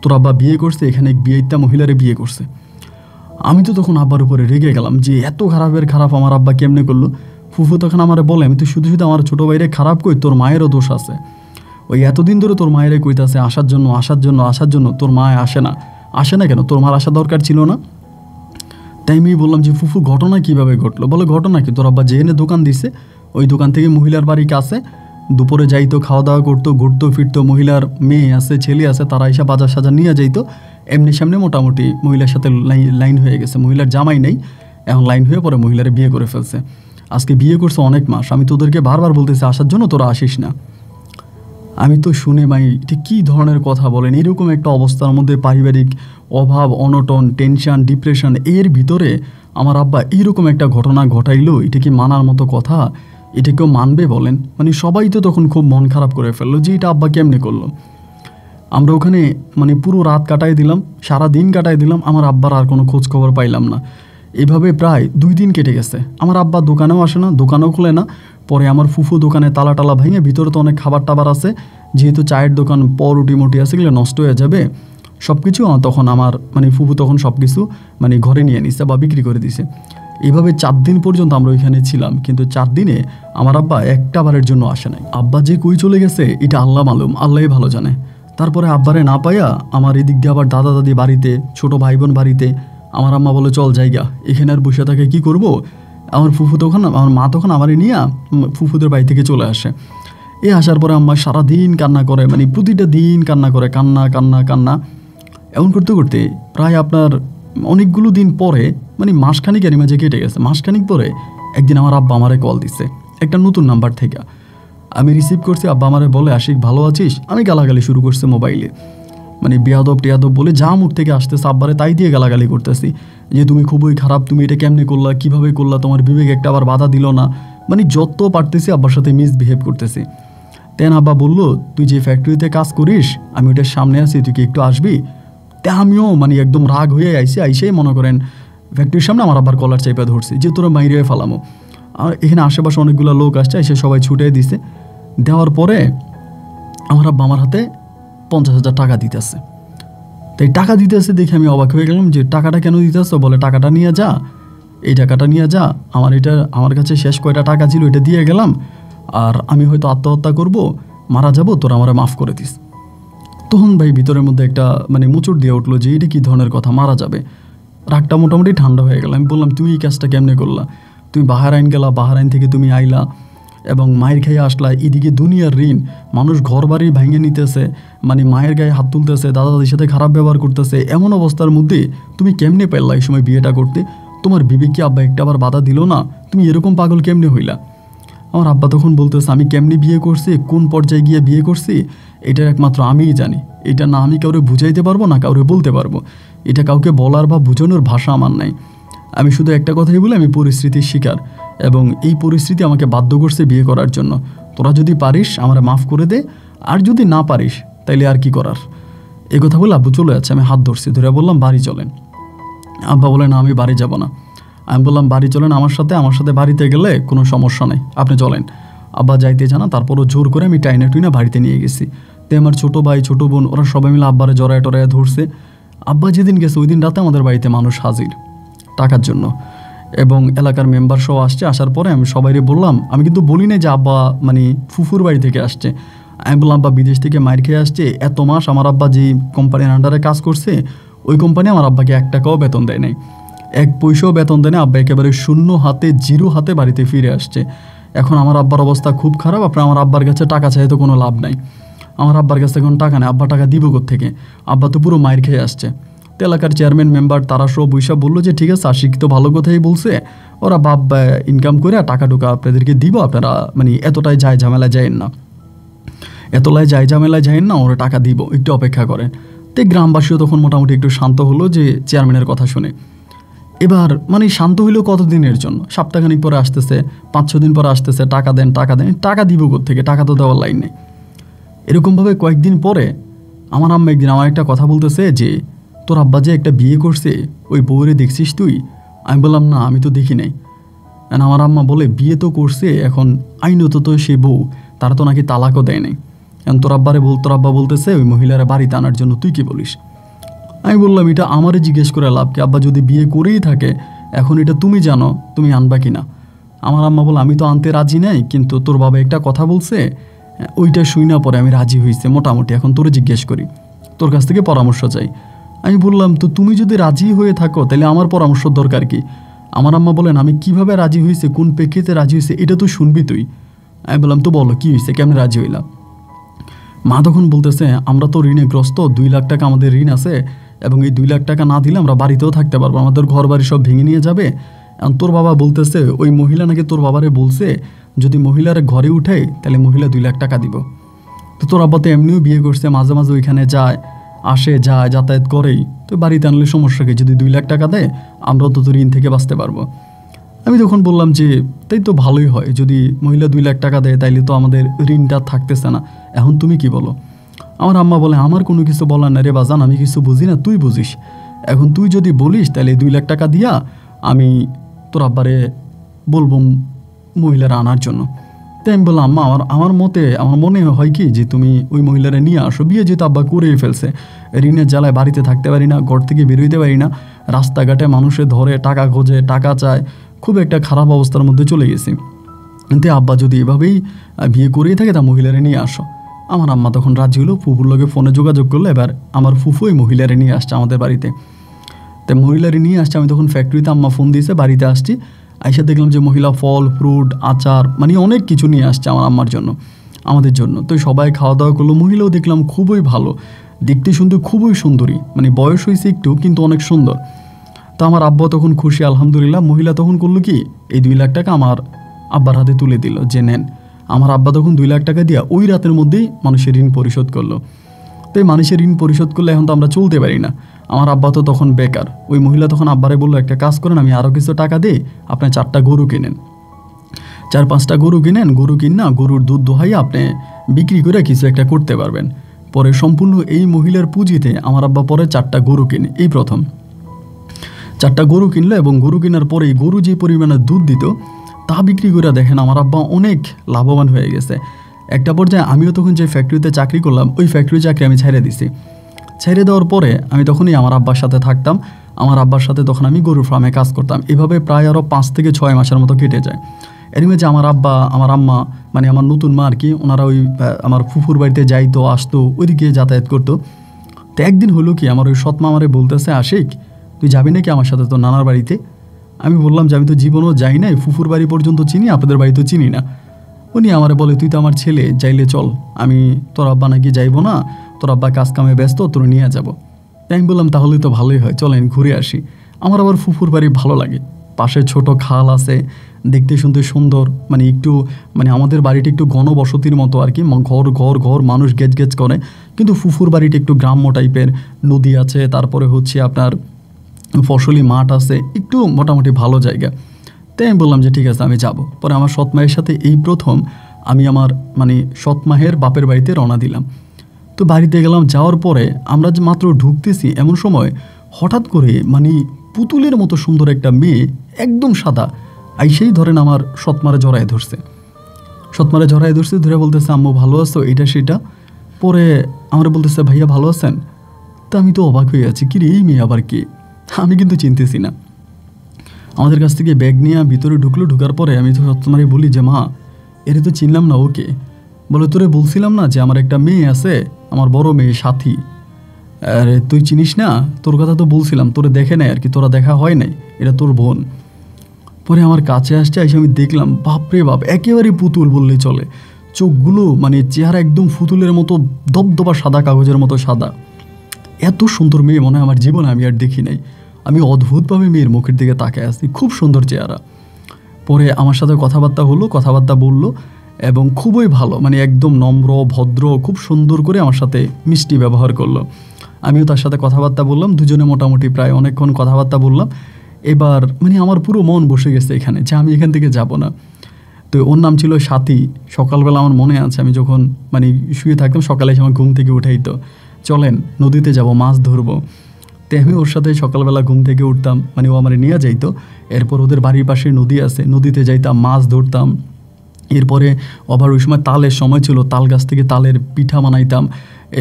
তোর আব্বা বিয়ে করছে, এখানে বিয়েটা মহিলারে বিয়ে করছে। আমি তো তখন আব্বার উপরে রেগে গেলাম যে এত খারাপের খারাপ আমার আব্বা কেমনে করলো। ফুফু তখন আমারে বলে আমি তো শুধু শুধু আমার ছোটো ভাইরে খারাপ কই, তোর মায়েরও দোষ আছে, ওই এতদিন ধরে তোর মায়েরে কইতাছে আসার জন্য আসার জন্য আসার জন্য, তোর মা আসে না, আসে না কেন, তোর মার আসা দরকার ছিল না। তাই আমি বললাম যে ফুফু ঘটনা কীভাবে ঘটলো। বলে ঘটনা কি, তোর আব্বা যেখানে দোকান দিছে ওই দোকান থেকে মহিলার বাড়ি কাছে, দুপুরে যাইতো, খাওয়া দাওয়া করতো, ঘুরতো ফিরতো, মহিলার মেয়ে আছে ছেলে আছে তারা এসে বাজার সাজার নিয়ে যাইতো, এমনি সামনে মোটামুটি মহিলার সাথে লাইন হয়ে গেছে, মহিলার জামাই নেই, এখন লাইন হয়ে পরে মহিলারে বিয়ে করে ফেলছে। আজকে বিয়ে করছে অনেক মাস, আমি তোদেরকে বারবার বলতেছি আসার জন্য, তোরা আসিস না। আমি তো শুনে ভাই এটা কী ধরনের কথা বলেন, এরকম একটা অবস্থার মধ্যে পারিবারিক অভাব অনটন টেনশন ডিপ্রেশন এর ভিতরে আমার আব্বা এইরকম একটা ঘটনা ঘটাইলো, এটা কি মানার মতো কথা, এটা কেউ মানবে বলেন। মানে সবাই তো তখন খুব মন খারাপ করে ফেললো যে এটা আব্বা কেমনে করলো। আমরা ওখানে মানে পুরো রাত কাটাই দিলাম, সারা দিন কাটাই দিলাম, আমার আব্বার আর কোনো খোঁজ খবর পাইলাম না। এভাবে প্রায় 2 দিন কেটে গেছে, আমার আব্বা দোকানেও আসে না, দোকানেও খোলে না। পরে আমার ফুফু দোকানে তালা টালা ভেঙে, ভিতরে তো অনেক খাবার টাবার আছে, যেহেতু চায়ের দোকান পরোটি মোটি আছে, এগুলো নষ্ট হয়ে যাবে সব কিছু, তখন আমার মানে ফুফু তখন সব কিছু মানে ঘরে নিয়ে নিছে বা বিক্রি করে দিছে। এইভাবে 4 দিন পর্যন্ত আমরা ওইখানে ছিলাম, কিন্তু 4 দিনে আমার আব্বা একটা বারের জন্য আসে নাই। আব্বা যে কই চলে গেছে এটা আল্লাহ মালুম, আল্লাহই ভালো জানে। তারপরে আব্বারে না পাইয়া আমার এদিক দিয়ে আবার দাদা দাদি বাড়িতে, ছোট ভাই বোন বাড়িতে, আমার আম্মা বলে চল জায়গা, এখানে আর বসে থাকে কী করবো। আমার ফুফু তখন, আমার মা তখন আমারে নিয়ে ফুফুদের বাড়ি থেকে চলে আসে। আসার পরে আম্মা সারাদিন কান্না করে, মানে প্রতিটা দিন কান্না করে, কান্না কান্না কান্না। এমন করতে করতে প্রায় আপনার অনেকগুলো দিন পরে, মানে মাসখানিক এর মাঝে কেটে গেছে, মাসখানিক পরে একদিন আমার আব্বা আমারে কল দিছে একটা নতুন নাম্বার থেকে। আমি রিসিভ করছি, আব্বা আমারে বলে আশিক ভালো আছিস, আমি গালাগালি শুরু করছে মোবাইলে, মানে বেয়াদব টিয়াদব বলে যা মুখ থেকে আসতেছে আব্বারে তাই দিয়ে গালাগালি করতেছি যে তুমি খুবই খারাপ, তুমি এটা কেমনে করলা, কীভাবে করলা, তোমার বিবেক একটা আবার বাধা দিল না, মানে যত পারতেছি আব্বার সাথে মিসবিহেভ করতেছি। তেন আব্বা বললো তুই যে ফ্যাক্টরিতে কাজ করিস আমি ওইটার সামনে আছি, তুই কি একটু আসবি? তে আমিও মানে একদম রাগ হয়ে আইসেই মনে করেন ফ্যাক্টরির সামনে আমার আব্বার কলার চাইপা ধরছি যে তোরা মাইরে ফালামো। আর এখানে আশেপাশে অনেকগুলো লোক আসছে, এসে সবাই ছুটে দিছে। দেওয়ার পরে আমার আব্বা আমার হাতে 50,000 টাকা দিতেছে। তাই টাকা দিতেছে দেখে আমি অবাক হয়ে গেলাম যে টাকাটা কেন দিতেছ? বলে টাকাটা নিয়ে যা, এই টাকাটা নিয়ে যা, আমার কাছে শেষ কয়টা টাকা ছিল এটা দিয়ে গেলাম, আর আমি হয়তো আত্মহত্যা করব, মারা যাব, তোরা আমারে মাফ করে দিস। তখন ভাই ভিতরের মধ্যে একটা মানে মুচুর দিয়ে উঠলো যে এটা কী ধরনের কথা, মারা যাবে। রাগটা মোটামুটি ঠান্ডা হয়ে গেল। আমি বললাম তুই এই কাজটা কেমনে করলা? তুমি বাহারাইন গেলা, বাহারাইন থেকে তুমি আইলা এবং মায়ের খেয়ে আসলা, এদিকে দুনিয়ার ঋণ, মানুষ ঘর বাড়ি ভেঙে নিতেছে, মানে মায়ের গায়ে হাত তুলতেছে, দাদা দাদির সাথে খারাপ ব্যবহার করতেছে, এমন অবস্থার মধ্যে তুমি কেমনে পারলা এই সময় বিয়েটা করতে? তোমার বিবেক কি আব্বা একটা আবার বাধা দিল না? তুমি এরকম পাগল কেমনে হইলা? আমার আব্বা তখন বলতেছে আমি কেমনি বিয়ে করছি, কোন পর্যায়ে গিয়ে বিয়ে করছি এটা একমাত্র আমিই জানি, এটা না আমি কাউরে বুঝাইতে পারবো না কাউরে বলতে পারবো, এটা কাউকে বলার বা বোঝানোর ভাষা আমার নাই। আমি শুধু একটা কথাই বলে আমি পরিস্থিতির শিকার, এবং এই পরিস্থিতি আমাকে বাধ্য করছে বিয়ে করার জন্য। তোরা যদি পারিস আমার মাফ করে দে, আর যদি না পারিস তাইলে আর কি করার। এই কথা বলে আব্বু চলে যাচ্ছে। আমি হাত ধরছি, ধরে বললাম বাড়ি চলেন। আব্বা বলে না আমি বাড়ি যাব না। আমি বললাম বাড়ি চলেন আমার সাথে বাড়িতে গেলে কোনো সমস্যা নেই, আপনি চলেন। আব্বা যাইতে জানা, তারপরও জোর করে আমি টাইনা টুইনা বাড়িতে নিয়ে গেছি। তো আমার ছোটো ভাই ছোটো বোন ওরা সবাই মিলে আব্বারে জড়ায় টড়ায় ধরছে। আব্বা যেদিন গেছে ওই দিন রাতে আমাদের বাড়িতে মানুষ হাজির টাকার জন্য, এবং এলাকার মেম্বার সহ আসছে। আসার পরে আমি সবাইরে বললাম, আমি কিন্তু বলি না যে আব্বা মানে ফুফুর বাড়ি থেকে আসছে, আমি বললাম আব্বা বিদেশ থেকে মাইর খেয়ে আসছে, এত মাস আমার আব্বা যেই কোম্পানির আন্ডারে কাজ করছে ওই কোম্পানি আমার আব্বাকে 1 টাকাও বেতন দেয় নাই, 1 পয়সাও বেতন দেয় না। আব্বা একেবারে শূন্য হাতে, জিরো হাতে বাড়িতে ফিরে আসছে। এখন আমার আব্বার অবস্থা খুব খারাপ। আপনার আমার আব্বার কাছে টাকা চাই তো কোনো লাভ নাই, আমার আব্বার কাছে এখন টাকা নেই, আব্বা টাকা দিব কোত্থেকে? আব্বা তো পুরো মাইর খেয়ে আসছে। তো এলাকার চেয়ারম্যান মেম্বার তারা সব বৈশা বললো যে ঠিক আছে আশিক তো ভালো কথাই বলছে, ওরা বাপ ইনকাম করে টাকা টুকা আপনাদেরকে দিব, আপনারা মানে এতটাই ঝামেলায় যায়েন না, ওরা টাকা দিব, একটু অপেক্ষা করেন। তো গ্রামবাসীও তখন মোটামুটি একটু শান্ত হলো যে চেয়ারম্যানের কথা শুনে। এবার মানে শান্ত হইলেও কতদিনের জন্য, সপ্তাহখানিক পরে আসতেছে, 5-6 দিন পরে আসতেছে, টাকা দেন, টাকা দিব কোত্থেকে, টাকা তো দেওয়ার লাইন নেই। এরকমভাবে কয়েকদিন পরে আমার আম্মা একদিন আমার একটা কথা বলতেছে যে তোর আব্বা যে একটা বিয়ে করছে ওই বউরে দেখছিস তুই? আমি বললাম না আমি তো দেখি নাই। আমার আম্মা বলে বিয়ে তো করছে, এখন আইনত তো সে বউ, তারা তো নাকি তালাকও দেয় নাই। এখন তোর আব্বা বলতেছে ওই মহিলারা বাড়িতে আনার জন্য, তুই কি বলিস? আমি বললাম এটা আমারে জিজ্ঞেস করে লাভ কি, আব্বা যদি বিয়ে করেই থাকে এখন এটা তুমি জানো তুমি আনবা কি না। আমার আম্মা বলে আমি তো আনতে রাজি নাই, কিন্তু তোর বাবা একটা কথা বলছে ওইটা শুই না পরে আমি রাজি হয়েছে মোটামুটি, এখন তোরে জিজ্ঞেস করি, তোর কাছ থেকে পরামর্শ চাই। আমি বললাম তো তুমি যদি রাজি হয়ে থাকো তাহলে আমার পরামর্শ দরকার কি? আমার আম্মা বলেন আমি কিভাবে রাজি হয়েছে, কোন প্রেক্ষিতে রাজি হয়েছে এটা তো শুনবি তুই। আমি বললাম তো বলো কী হয়েছে, কেমন রাজি হইলাম? মা তখন বলতেছে আমরা তো ঋণে গ্রস্ত, 2 লাখ টাকা আমাদের ঋণ আছে, এবং এই 2 লাখ টাকা না দিলে আমরা বাড়িতেও থাকতে পারবো, আমাদের ঘর বাড়ি সব ভেঙে নিয়ে যাবে। এখন তোর বাবা বলতেছে ওই মহিলা নাকি তোর বাবারে বলছে যদি মহিলার ঘরে উঠে তাহলে মহিলা 2 লাখ টাকা দিব। তো তোর আব্বা তো এমনিও বিয়ে করছে, মাঝে মাঝে ওইখানে যায় আসে যায় যাতায়াত করেই, তো বাড়িতে আনলে সমস্যা কি, যদি 2 লাখ টাকা দেয় আমরাও তো ঋণ থেকে বাঁচতে পারবো। আমি তখন বললাম যে তাই তো ভালোই হয়, যদি মহিলা 2 লাখ টাকা দেয় তাইলে তো আমাদের ঋণটা থাকতেছে না, এখন তুমি কি বলো? আমার আম্মা বলে আমার কোনো কিছু বলার না রে বাজান, আমি কিছু বুঝি না, তুই বুঝিস, এখন তুই যদি বলিস তাহলে 2 লাখ টাকা দিয়া আমি তোর আব্বারে বলবো মহিলারা আনার জন্য। তাই আমি বললাম আম্মা আমার মনে হয় কি যে তুমি ওই মহিলারা নিয়ে আসো, বিয়ে যেহেতু আব্বা করেই ফেলছে, ঋণের জ্বালায় বাড়িতে থাকতে পারি না, ঘর থেকে বেরোইতে পারি না, রাস্তাঘাটে মানুষে ধরে টাকা খোঁজে, টাকা চায়, খুব একটা খারাপ অবস্থার মধ্যে চলে গেছি। কিন্তু আব্বা যদি এভাবেই বিয়ে করেই থাকে তা মহিলারা নিয়ে আসো। আমার আম্মা তখন রাজি হলো, ফুফুর লগে ফোনে যোগাযোগ করলো। এবার আমার ফুফু ওই মহিলারে নিয়ে আসছে আমাদের বাড়িতে। তাই মহিলারে নিয়ে আসছে, আমি তখন ফ্যাক্টরিতে, আম্মা ফোন দিয়েছে, বাড়িতে আসছি, আইসা দেখলাম যে মহিলা ফল ফ্রুট আচার মানে অনেক কিছু নিয়ে আসছে আমার আম্মার জন্য, আমাদের জন্য। তো সবাই খাওয়া দাওয়া করলো, মহিলাও দেখলাম খুবই ভালো, দেখতে শুনতে খুবই সুন্দরী, মানে বয়স হয়েছে একটু কিন্তু অনেক সুন্দর। তো আমার আব্বা তখন খুশি আলহামদুলিল্লাহ। মহিলা তখন করলো কি এই 2 লাখ টাকা আমার আব্বার হাতে তুলে দিল যে নেন। আমার আব্বা তখন 2 লাখ টাকা দিয়ে ওই রাতের মধ্যেই মানুষের ঋণ পরিশোধ করলো। তো এই মানুষের ঋণ পরিশোধ করলে এখন তো আমরা চলতে পারি না। আমার আব্বা তো তখন বেকার। ওই মহিলা তখন আব্বারে বললো, একটা কাজ করেন, আমি আরও কিছু টাকা দিই, আপনি 4টা গরু কিনেন, 4-5টা গরু কিনেন, গরু কিনা গরুর দুধ দোহাইয়া আপনি বিক্রি করে কিছু একটা করতে পারবেন। পরে সম্পূর্ণ এই মহিলার পুঁজিতে আমার আব্বা পরে 4টা গরু কিনে, এই প্রথম 4টা গরু কিনলো। এবং গরু কেনার পরে গরু যে পরিমাণে দুধ দিত তা বিক্রি করে দেখেন আমার আব্বা অনেক লাভবান হয়ে গেছে। একটা পর্যায়ে আমিও তখন যে ফ্যাক্টরিতে চাকরি করলাম, ওই ফ্যাক্টরি চাকরি আমি ছেড়ে দিছি। ছেড়ে দেওয়ার পরে আমি তখনই আমার আব্বার সাথে থাকতাম। আমার আব্বার সাথে তখন আমি গরুর ফার্মে কাজ করতাম। এভাবে প্রায় আরও 5 থেকে 6 মাসের মতো কেটে যায়। এর মধ্যে আমার আব্বা, আমার আম্মা, মানে আমার নতুন মা আর কি, ওনারা ওই আমার ফুফুর বাড়িতে যাইতো, আসতো, ওইদিকে যাতায়াত করতো। তো একদিন হলো কি, আমার ওই সৎমা আমারে বলতেছে, আশিক তুই যাবি নাকি আমার সাথে তোর নানার বাড়িতে? আমি বললাম যে আমি তো জীবনও যাই নাই, ফুফুর বাড়ি পর্যন্ত চিনি, আপনাদের বাড়ি তো চিনি না। উনি আমারে বলে, তুই তো আমার ছেলে, যাইলে চল। আমি, তোর আব্বা নাকি যাইবো না, তোর আব্বা কাজ কামে ব্যস্ত, তোর নিয়ে যাবো। আমি বললাম তাহলে তো ভালোই হয়, চলেন ঘুরে আসি। আমার আবার ফুফুর বাড়ি ভালো লাগে, পাশে ছোট খাল আছে, দেখতে শুনতে সুন্দর, মানে একটু মানে আমাদের বাড়িটা একটু ঘনবসতির মতো আর কি, ঘর ঘর ঘর মানুষ গেজ গেজ করে, কিন্তু ফুফুর বাড়িটা একটু গ্রাম্য টাইপের, নদী আছে, তারপরে হচ্ছে আপনার ফসলি মাঠ আছে, একটু মোটামুটি ভালো জায়গা। তাই আমি বললাম যে ঠিক আছে আমি যাব। পরে আমার সৎ মায়ের সাথে এই প্রথম আমি আমার মানে সৎ মায়ের বাপের বাড়িতে রওনা দিলাম। তো বাড়িতে গেলাম, যাওয়ার পরে আমরা যে মাত্র ঢুকতেছি এমন সময় হঠাৎ করে মানে পুতুলের মতো সুন্দর একটা মেয়ে, একদম সাদা, আইসেই ধরেন আমার সৎমারে জড়ায় ধরছে। সৎমারে জড়ায় ধরছে, ধরে বলতেছে, আম্মু ভালো আছো, এটা সেটা। পরে আমরা বলতেছে, ভাইয়া ভালো আছেন? তা আমি তো অবাক হয়ে আছি, কি রে এই মেয়ে আবার কে? আমি কিন্তু চিনতেছি না। আমাদের কাছ থেকে ব্যাগ নিয়ে ভিতরে ঢুকলো। ঢুকার পরে আমি তো সৎমারে বলি যে, মা এরে তো চিনলাম না, ওকে? বলে, তোরে বলছিলাম না যে আমার একটা মেয়ে আছে, আমার বড় মেয়ে সাথী। আরে তুই চিনিস না? তোর কথা তো বলছিলাম, তোরে দেখে নাই আর কি, তোরা দেখা হয় নাই, এটা তোর বোন। পরে আমার কাছে আসছে, এসে আমি দেখলাম, বাপরে বাপ, একেবারে পুতুল বললেই চলে। চোখগুলো মানে চেহারা একদম পুতুলের মতো দবদবা সাদা, কাগজের মতো সাদা। এত সুন্দর মেয়ে মনে হয় আমার জীবনে আমি আর দেখি নাই। আমি অদ্ভুতভাবে মেয়ের মুখের দিকে তাকায় আসছি, খুব সুন্দর চেহারা। পরে আমার সাথে কথাবার্তা হলো, কথাবার্তা বলল, এবং খুবই ভালো, মানে একদম নম্র ভদ্র, খুব সুন্দর করে আমার সাথে মিষ্টি ব্যবহার করলো। আমিও তার সাথে কথাবার্তা বললাম, দুজনে মোটামুটি প্রায় অনেকক্ষণ কথাবার্তা বললাম। এবার মানে আমার পুরো মন বসে গেছে এখানে, যে আমি এখান থেকে যাব না। তো ওর নাম ছিল সাথী। সকালবেলা আমার মনে আছে, আমি যখন মানে শুয়ে থাকতাম, সকালে এসে আমার ঘুম থেকে উঠাইতো, চলেন নদীতে যাব, মাছ ধরবো। তো আমি ওর সাথে সকালবেলা ঘুম থেকে উঠতাম, মানে ও আমার নিয়ে যাইতো। এরপর ওদের বাড়ির পাশে নদী আছে, নদীতে যাইতাম, মাছ ধরতাম। এরপরে আবার ওই সময় তালের সময় ছিল, তাল গাছ থেকে তালের পিঠা বানাইতাম।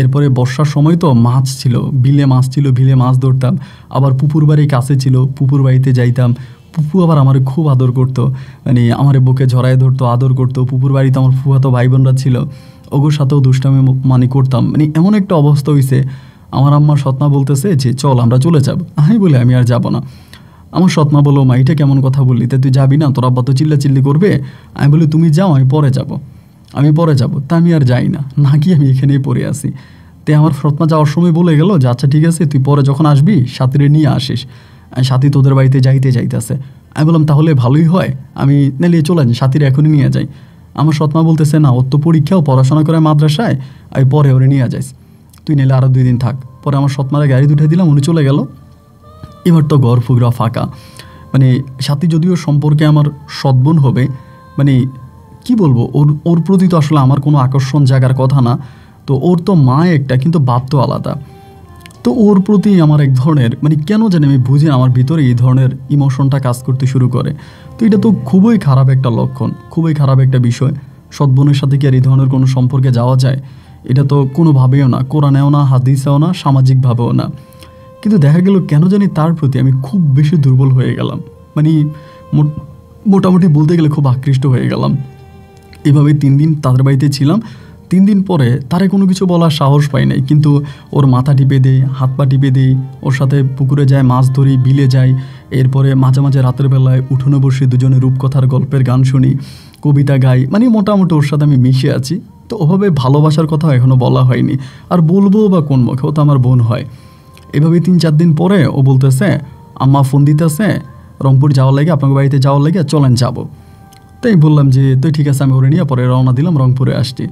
এরপরে বর্ষার সময় তো মাছ ছিল, বিলে মাছ ছিল, বিলে মাছ ধরতাম। আবার পুকুর বাড়ি কাছে ছিল, পুকুর বাড়িতে যাইতাম। পুপু আবার আমার খুব আদর করতো, মানে আমার বুকে ঝরায় ধরতো, আদর করতো। পুকুর বাড়িতে আমার ফুফাতো ভাই বোনরা ছিল, ওগুলোর সাথেও দুষ্টামি মানে করতাম। মানে এমন একটা অবস্থা হয়েছে, আমার আম্মার সৎমা বলতেছে যে চল আমরা চলে যাব। আমি বলে আমি আর যাব না। আমার সৎমা বললো, মা এটা কেমন কথা বললি, তা তুই যাবি না? তোর আব্বা তো চিল্লাচিল্লি করবে। আমি বলি, তুমি যাও, আমি পরে যাব, আমি পরে যাব। তা আমি আর যাই না, না কি আমি এখানেই পড়ে আসি। তে আমার সৎমা যাওয়ার সময় বলে গেল যে আচ্ছা ঠিক আছে, তুই পরে যখন আসবি সাথীরে নিয়ে আসিস, সাথী তোদের বাড়িতে যাইতেছে। আমি বললাম তাহলে ভালোই হয়, আমি নিয়ে চলে যাই, সাথীরে এখনই নিয়ে যাই। আমার সৎমা বলতেছে, না ওর তো পরীক্ষাও, পড়াশোনা করে মাদ্রাসায়, আমি পরে ওরে নিয়ে যাইস, তুই নিলে আরও 2 দিন থাক। পরে আমার সৎমারে গাড়ি উঠে দিলাম, উনি চলে গেল। এবার তো ঘর ফুগরা ফাঁকা। মানে সাথী যদিও সম্পর্কে আমার সৎবোন হবে, মানে কি বলবো, ওর প্রতি তো আসলে আমার কোনো আকর্ষণ জাগার কথা না। তো ওর তো মা একটা, কিন্তু বাপ তো আলাদা। তো ওর প্রতি আমার এক ধরনের মানে কেন জানি আমি বুঝি আমার ভিতরে এই ধরনের ইমোশনটা কাজ করতে শুরু করে। তো এটা তো খুবই খারাপ একটা লক্ষণ, খুবই খারাপ একটা বিষয়। সৎবোনের সাথে কি আর এই ধরনের কোনো সম্পর্কে যাওয়া যায়? এটা তো কোনোভাবেও না, কোরআনেও না, হাদিসেও না, সামাজিকভাবেও না। কিন্তু দেখা গেল কেন জানি তার প্রতি আমি খুব বেশি দুর্বল হয়ে গেলাম, মানে মোটামুটি বলতে গেলে খুব আকৃষ্ট হয়ে গেলাম। এভাবে 3 দিন তাদের বাড়িতে ছিলাম। 3 দিন পরে তারে কোনো কিছু বলার সাহস পাই নাই, কিন্তু ওর মাথা টিপে দেই, হাত পা টিপে দেই, ওর সাথে পুকুরে যাই, মাছ ধরি, বিলে যাই। এরপরে মাঝে মাঝে রাতের বেলায় উঠোনে বসে দুজনে রূপকথার গল্পের গান শুনি, কবিতা গাই, মানে মোটামুটি ওর সাথে আমি মিশে আছি। তো ওভাবে ভালোবাসার কথা এখনও বলা হয়নি, আর বলবো বা কোন মুখে, ও তো আমার বোন হয়। এভাবে 3-4 দিন পরে ও বলতেছে, আম্মা ফোন দিতেছে রংপুর যাওয়ার লাগে, আপনাকে বাড়িতে যাওয়ার লাগে, চলেন যাব। তাই বললাম যে তুই ঠিক আছে, আমি ওরে নিয়ে পরে রওনা দিলাম, রংপুরে আসছি।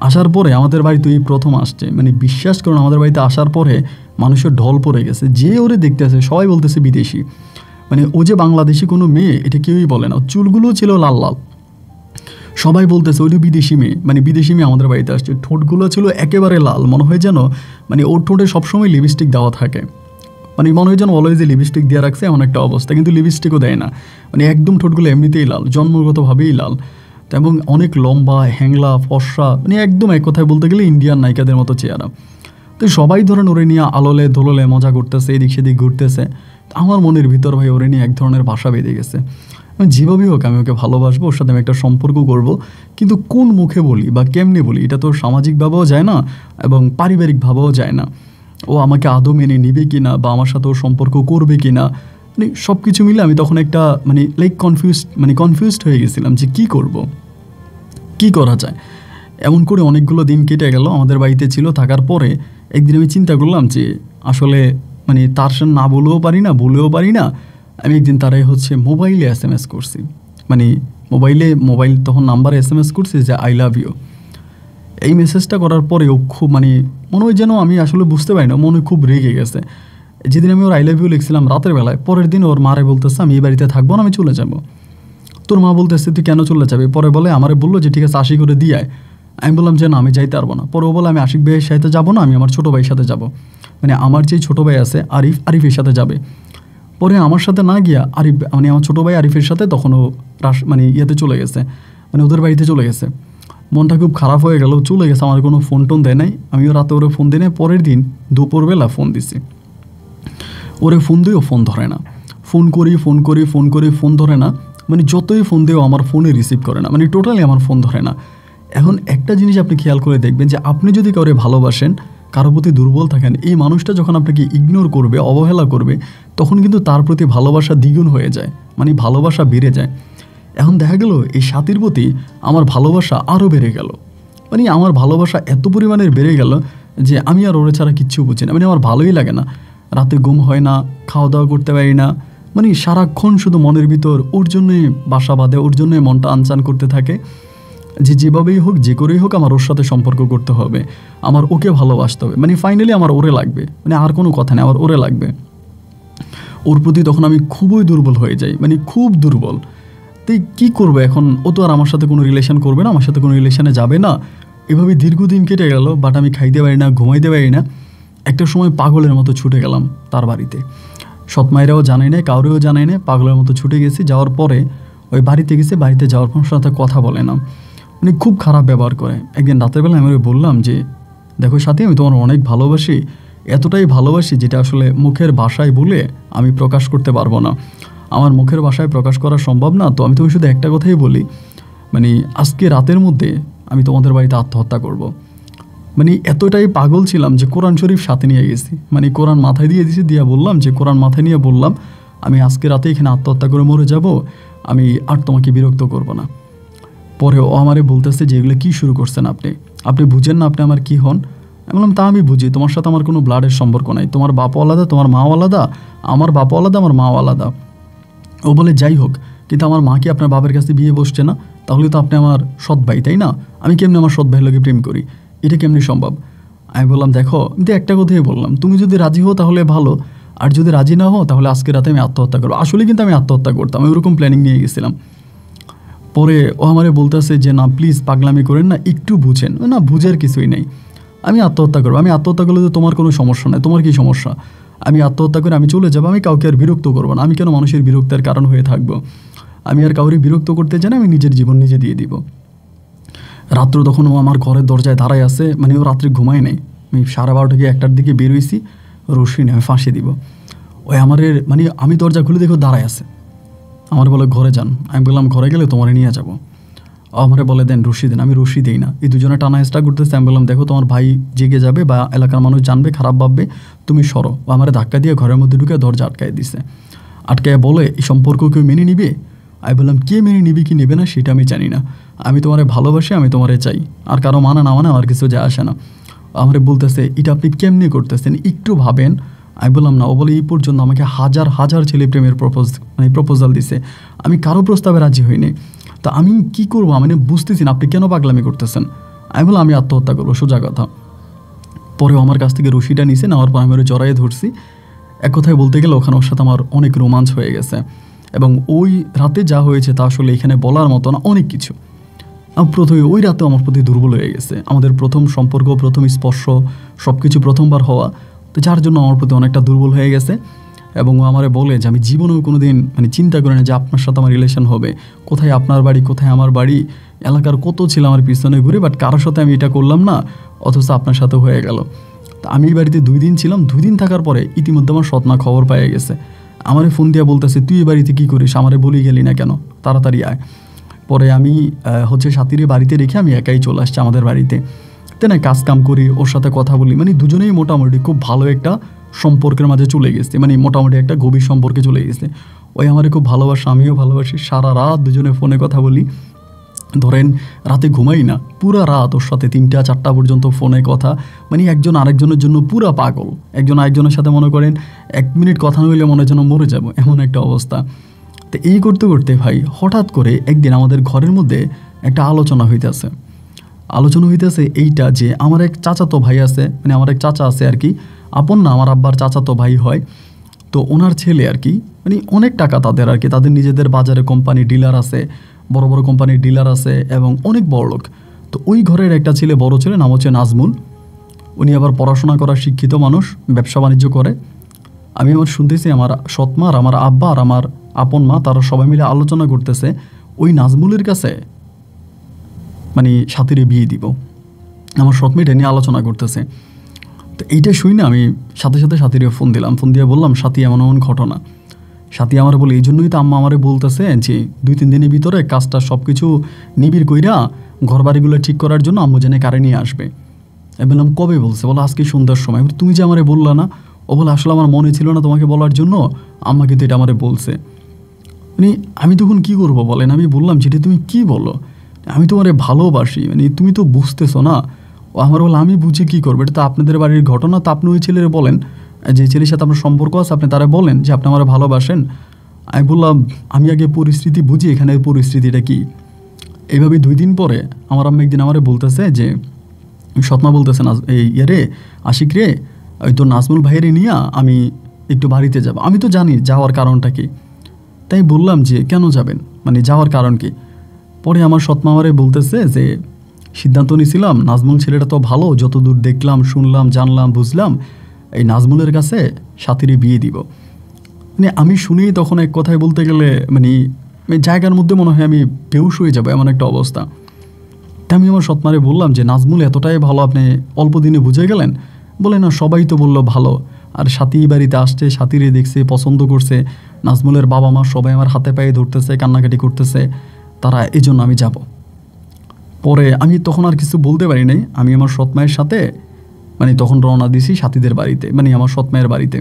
আসার পরে আমাদের বাড়ি তুই প্রথম আসছে, মানে বিশ্বাস করুন আমাদের বাড়িতে আসার পরে মানুষের ঢল পড়ে গেছে, যে ওরে দেখতে আসে সবাই বলতেছে বিদেশি, মানে ও যে বাংলাদেশি কোনো মেয়ে এটা কেউই বলে না। চুলগুলো ছিল লাল লাল, সবাই বলতেছে ওইটা বিদেশি মেয়ে, মানে বিদেশি মেয়ে আমাদের বাড়িতে আসছে। ঠোঁটগুলো ছিল একেবারে লাল, মনে হয় যেন মানে ওর ঠোঁটে সবসময় লিপস্টিক দেওয়া থাকে, মানে মনে হয় যেন অলওয়েজে লিপস্টিক দিয়ে রাখছে এমন একটা অবস্থা, কিন্তু লিপস্টিকও দেয় না, মানে একদম ঠোঁটগুলো এমনিতেই লাল, জন্মগতভাবেই লাল। এবং অনেক লম্বা, হ্যাংলা, ফর্সা, মানে একদম এক কথায় বলতে গেলে ইন্ডিয়ান নায়িকাদের মতো চেহারা। তো সবাই ধরেন ওরে নিয়ে আলোলে দোললে মজা করতেছে, এদিক সেদিক ঘুরতেছে। আমার মনের ভিতর ভাই ওরে নিয়ে এক ধরনের ভাষা বেঁধে গেছে, যেভাবেই হোক আমি ওকে ভালোবাসবো, ওর সাথে আমি একটা সম্পর্ক করব, কিন্তু কোন মুখে বলি বা কেমনে বলি এটা তো সামাজিকভাবেও যায় না এবং পারিবারিকভাবেও যায় না। ও আমাকে আদৌ মেনে নিবে কি না বা আমার সাথে ও সম্পর্ক করবে কি না, মানে সব কিছু মিলে আমি তখন একটা মানে লাইক কনফিউজড হয়ে গেছিলাম যে কী করব, কী করা যায়। এমন করে অনেকগুলো দিন কেটে গেল, আমাদের বাড়িতে ছিল। থাকার পরে একদিন আমি চিন্তা করলাম যে আসলে মানে তার সাথে না বলেও পারি না, বলেও পারি না। আমি একদিন তারাই মোবাইলে SMS করছি, মানে মোবাইল তখন নাম্বারে SMS করছি যে আই লাভ ইউ। এই মেসেজটা করার পরে ও খুব মানে মনে হয় যেন আমি আসলে বুঝতে পারি না, মনে খুব রেগে গেছে। যেদিন আমি ওর আই লাভ ইউ লিখছিলাম রাতের বেলায়, পরের দিন ওর মারে বলতেছে আমি এই বাড়িতে থাকবো না, আমি চলে যাবো। তোর মা বলতেছে তুই কেন চলে যাবে? পরে বলে আমারে বললো যে ঠিক আছে আশি করে দিয়ে আয়। আমি বললাম যে না আমি যাইতে পারবো না। পরে ও বলে আমি আশিক ভাইয়ের সাথে যাবো না, আমি আমার ছোটো ভাইয়ের সাথে যাবো, মানে আমার যেই ছোটো ভাই আছে আরিফের সাথে যাবে। পরে আমার সাথে না গিয়া আরিফ মানে আমার ছোটো ভাই আরিফের সাথে তখন ও মানে ইয়েতে চলে গেছে, মানে ওদের বাড়িতে চলে গেছে। মনটা খুব খারাপ হয়ে গেল, চলে গেছে, আমার কোনো ফোন টোন দেয় নাই। আমিও রাতে ওরে ফোন দিই নাই। পরের দিন দুপুরবেলা ফোন দিছি, ওরে ফোন দিই ও ফোন ধরে না। ফোন করি ফোন ধরে না, মানে যতই ফোন দিও আমার ফোনে রিসিভ করে না, মানে টোটালি আমার ফোন ধরে না। এখন একটা জিনিস আপনি খেয়াল করে দেখবেন যে আপনি যদি কাউরে ভালোবাসেন, কারো প্রতি দুর্বল থাকেন, এই মানুষটা যখন আপনাকে ইগনোর করবে, অবহেলা করবে, তখন কিন্তু তার প্রতি ভালোবাসা দ্বিগুণ হয়ে যায়, মানে ভালোবাসা বেড়ে যায়। এখন দেখা গেল এই সাথীর প্রতি আমার ভালোবাসা আরও বেড়ে গেল, মানে আমার ভালোবাসা এত পরিমাণের বেড়ে গেল যে আমি আর ওরে ছাড়া কিচ্ছু বুঝি না, মানে আমার ভালোই লাগে না। রাতে ঘুম হয় না, খাওয়া দাওয়া করতে পারি না, মানে সারাক্ষণ শুধু মনের ভিতর ওর জন্যই বাসা বাঁধে, ওর জন্যই মনটা আনচান করতে থাকে যে যেভাবেই হোক, যে করেই হোক আমার ওর সাথে সম্পর্ক করতে হবে, আমার ওকে ভালোবাসতে হবে, মানে ফাইনালি আমার ওরে লাগবে, মানে আর কোনো কথা নেই, আমার ওরে লাগবে। ওর প্রতি তখন আমি খুবই দুর্বল হয়ে যাই, মানে খুব দুর্বল। তাই কী করবো এখন? ও তো আর আমার সাথে কোনো রিলেশন করবে না, আমার সাথে কোনো রিলেশনে যাবে না। এভাবে দীর্ঘদিন কেটে গেল, বাট আমি খাইতে পারি না, ঘুমাইতে পারি না। একটা সময় পাগলের মতো ছুটে গেলাম তার বাড়িতে, সৎমায়েরাও জানাই না, কাউরেও জানাই না, পাগলের মতো ছুটে গেছি। যাওয়ার পরে ওই বাড়িতে গেছি, বাড়িতে যাওয়ার পর সাথে কথা বলে না, মানে খুব খারাপ ব্যবহার করে। একদিন রাতের বেলা আমি বললাম যে দেখো সাথী, আমি তোমার অনেক ভালোবাসি, এতটাই ভালোবাসি যেটা আসলে মুখের ভাষায় বলে আমি প্রকাশ করতে পারবো না, আমার মুখের ভাষায় প্রকাশ করা সম্ভব না। তো আমি তুমি শুধু একটা কথাই বলি, মানে আজকে রাতের মধ্যে আমি তোমাদের বাড়িতে আত্মহত্যা করব। মানে এতটাই পাগল ছিলাম যে কোরআন শরীফ সাথে নিয়ে গেছি, মানে কোরআন মাথায় দিয়ে দিয়েছি, দিয়ে বললাম যে কোরআন মাথায় নিয়ে বললাম আমি আজকে রাতে এখানে আত্মহত্যা করে মরে যাব, আমি আর তোমাকে বিরক্ত করব না। পরে ও আমারে বলতেছে যে এগুলো কী শুরু করছেন আপনি বুঝেন না আপনি আমার কী হন? আমি বললাম তা আমি বুঝি, তোমার সাথে আমার কোনো ব্লাডের সম্পর্ক নাই, তোমার বাপও আলাদা, তোমার মাও আলাদা, আমার বাপও আলাদা, আমার মাও আলাদা। ও বলে যাই হোক, কিন্তু আমার মা কি আপনার বাবার কাছে বিয়ে বসছে না? তাহলে তো আপনি আমার সৎ ভাই, তাই না? আমি কেমনি আমার সৎ ভাইয়ের লোকে প্রেম করি? এটা কেমনি সম্ভব? আমি বললাম দেখো, কিন্তু একটা কথাই বললাম, তুমি যদি রাজি হও তাহলে ভালো, আর যদি রাজি না হও তাহলে আজকে রাতে আমি আত্মহত্যা করবো। আসলে কিন্তু আমি আত্মহত্যা করতাম, আমি ওরকম প্ল্যানিং নিয়ে গেছিলাম। পরে ও আমারে বলতেছে যে না প্লিজ পাগলামি করেন না, একটু বুঝেন। না বুঝার কিছুই নেই, আমি আত্মহত্যা করবো। আমি আত্মহত্যা করলে তো তোমার কোনো সমস্যা নেই, তোমার কী সমস্যা? আমি আত্মহত্যা করে আমি চলে যাবো, আমি কাউকে আর বিরক্ত করবো না। আমি কেন মানুষের বিরক্তের কারণ হয়ে থাকবো? আমি আর কাউরে বিরক্ত করতে চাই না, আমি নিজের জীবন নিজে দিয়ে দিব। রাত্র তখন ও আমার ঘরের দরজায় দাঁড়ায় আছে, মানে ও রাত্রে ঘুমায় নেই। আমি 12:30 থেকে 1টার দিকে বেরোইছি, রশি নিয়ে আমি ফাঁসি দিব। ওই আমাদের মানে আমি দরজা খুলে দেখো দাঁড়ায় আছে, আমার বলে ঘরে যান। আমি বললাম ঘরে গেলে তোমারে নিয়ে যাবো। আমারে বলে দেন রশি দেন, আমি রশি দিই না। এই দুজনে টানা হেঁচড়া করতেছে। আমি বললাম দেখো তোমার ভাই জেগে যাবে বা এলাকার মানুষ জানবে, খারাপ ভাববে, তুমি সরো। ও আমারে ধাক্কা দিয়ে ঘরের মধ্যে ঢুকে দরজা আটকায় দিছে। আটকায় বলে এই সম্পর্ক কেউ মেনে নিবে? আমি বললাম কে মেনে নিবি কি নেবে না সেটা আমি জানি না, আমি তোমারে ভালোবাসি, আমি তোমারে চাই, আর কারো মানা না মানে আমার কিছু যায় আসে না। আমারে বলতেছে এটা আপনি কেমনি করতেছেন, একটু ভাবেন। আমি বললাম না। ও বলে এই পর্যন্ত আমাকে হাজার হাজার ছেলে প্রেমের প্রপোজাল দিছে, আমি কারো প্রস্তাবে রাজি হইনি। তা আমি কি করবো, আমি না বুঝতেছি না আপনি কেন পাগলামি করতেছেন। আমি বললাম আমি আত্মহত্যা করবো, সোজা কথা। পরেও আমার কাছ থেকে রশিটা নিছে, নেওয়ার পর আমি ওরা জড়াইয়ে ধরছি। এক কথায় বলতে গেলে ওখানে ওর সাথে আমার অনেক রোমাঞ্চ হয়ে গেছে, এবং ওই রাতে যা হয়েছে তা আসলে এখানে বলার মতো না, অনেক কিছু। প্রথমে ওই রাতেও আমার প্রতি দুর্বল হয়ে গেছে, আমাদের প্রথম সম্পর্ক, প্রথম স্পর্শ, সব কিছু প্রথমবার হওয়া, তো যার জন্য আমার প্রতি অনেকটা দুর্বল হয়ে গেছে। এবং ও আমারে বলে যে আমি জীবনেও কোনো দিন মানে চিন্তা করি না যে আপনার সাথে আমার রিলেশন হবে, কোথায় আপনার বাড়ি, কোথায় আমার বাড়ি, এলাকার কত ছিল আমার পিছনে ঘুরে, বাট কারোর সাথে আমি এটা করলাম না, অথচ আপনার সাথে হয়ে গেল। তা আমি এই বাড়িতে 2 দিন ছিলাম, 2 দিন থাকার পরে ইতিমধ্যে আমার সৎমা খবর পেয়ে গেছে, আমারে ফোন দিয়ে বলতেছে তুই এই বাড়িতে কী করিস, আমারে বলি গেলি না কেন, তাড়াতাড়ি আয়। পরে আমি সাথীরে বাড়িতে রেখে আমি একাই চলে আসছি আমাদের বাড়িতে। না কাজ কাম করি, ওর সাথে কথা বলি, মানে দুজনেই মোটামুটি খুব ভালো একটা সম্পর্কের মাঝে চলে গেছে, মানে মোটামুটি একটা গভীর সম্পর্কে চলে গেছে। ওই আমারে খুব ভালোবাসে, আমিও ভালোবাসি, সারা রাত দুজনে ফোনে কথা বলি, ধরেন রাতে ঘুমাই না, পুরা রাত ওর সাথে 3টা 4টা পর্যন্ত ফোনে কথা, মানে একজন আরেকজনের জন্য পুরা পাগল, একজন আরেকজনের সাথে মনে করেন 1 মিনিট কথা নইলে মনে যেন মরে যাব, এমন একটা অবস্থা। তো এই করতে করতে ভাই হঠাৎ করে একদিন আমাদের ঘরের মধ্যে একটা আলোচনা হইতেছে এইটা যে আমার এক চাচাতো ভাই আছে, মানে আমার এক চাচা আছে আর কি, আপন না, আমার আব্বার চাচাতো ভাই হয়। তো ওনার ছেলে আর কি, মানে অনেক টাকা তাদের আর কি, তাদের নিজেদের বাজারে কোম্পানি ডিলার আছে, বড় বড় কোম্পানির ডিলার আছে এবং অনেক বড় লোক। তো ওই ঘরের একটা ছেলে, বড় ছেলে, নাম হচ্ছে নাজমুল। উনি আবার পড়াশোনা করা শিক্ষিত মানুষ, ব্যবসা বাণিজ্য করে। আমি আমার শুনতেছি আমার সৎমা আর আমার আব্বা আর আমার আপন মা তারা সবাই মিলে আলোচনা করতেছে ওই নাজমুলের কাছে মানে সাথীরে বিয়ে দিব, আমার সৎমা এটা নিয়ে আলোচনা করতেছে। তো এইটা শুই না, আমি সাথে সাথে সাথীরে ফোন দিলাম, ফোন দিয়ে বললাম সাথী এমন এমন ঘটনা। সাথী আমার বলে এই জন্যই তো আম্মা আমারে বলতেছে যে 2-3 দিনের ভিতরে কাজটা সব কিছু নিবিড় কইরা ঘর বাড়িগুলো ঠিক করার জন্য আম্মু জেনে কারে নিয়ে আসবে। আমি বললাম কবে বলছে, বলো আজকে সন্ধ্যার সময়। তুমি যে আমারে বললা না, ও বলে আসলে আমার মনে ছিল না তোমাকে বলার জন্য, আম্মা কিন্তু এটা আমারে বলছে। মানে আমি তখন কী করবো বলেন, আমি বললাম যেটা তুমি কি বলো, আমি তোমারে ভালোবাসি, মানে তুমি তো বুঝতেছো না। ও আমার বলে আমি বুঝে কী করবো, এটা তো আপনাদের বাড়ির ঘটনা, তো আপনি ওই ছেলের বলেন, যে ছেলের সাথে আপনার সম্পর্ক আছে আপনি তারা বলেন যে আপনি আমার ভালোবাসেন। আমি বললাম আমি আগে পরিস্থিতি বুঝি, এখানের পরিস্থিতিটা কি। এইভাবে 2 দিন পরে আমার আম্মা একদিন আমারে বলতেছে যে সৎমা বলতেছে না এই রে আশিক রে, ওই তো নাজমুল ভাইয়েরে নিয়ে আমি একটু বাড়িতে যাব। আমি তো জানি যাওয়ার কারণটা কি, তাই বললাম যে কেন যাবেন, মানে যাওয়ার কারণ কি। পরে আমার সৎমা আমারে বলতেছে যে সিদ্ধান্ত নিয়েছিলাম নাজমুল ছেলেটা তো ভালো, যতদূর দেখলাম, শুনলাম, জানলাম, বুঝলাম, এই নাজমুলের কাছে সাথীরে বিয়ে দিব। মানে আমি শুনেই তখন এক কথায় বলতে গেলে মানে জায়গার মধ্যে মনে হয় আমি বেহুশ হয়ে যাবো, এমন একটা অবস্থা। তাই আমি আমার সৎমারে বললাম যে নাজমুল এতটাই ভালো, আপনি অল্প দিনে বুঝে গেলেন। বলে না সবাই তো বললো ভালো, আর সাথী বাড়িতে আসছে, সাথীরে দেখছে, পছন্দ করছে, নাজমুলের বাবা মা সবাই আমার হাতে পায়ে ধরতেছে, কান্নাকাটি করতেছে, তারা এই জন্য আমি যাব। পরে আমি তখন আর কিছু বলতে পারি নাই, আমি আমার সৎমায়ের সাথে মানে তখন রওনা দিছি সাথীদের বাড়িতে, মানে আমার সৎমায়ের বাড়িতে।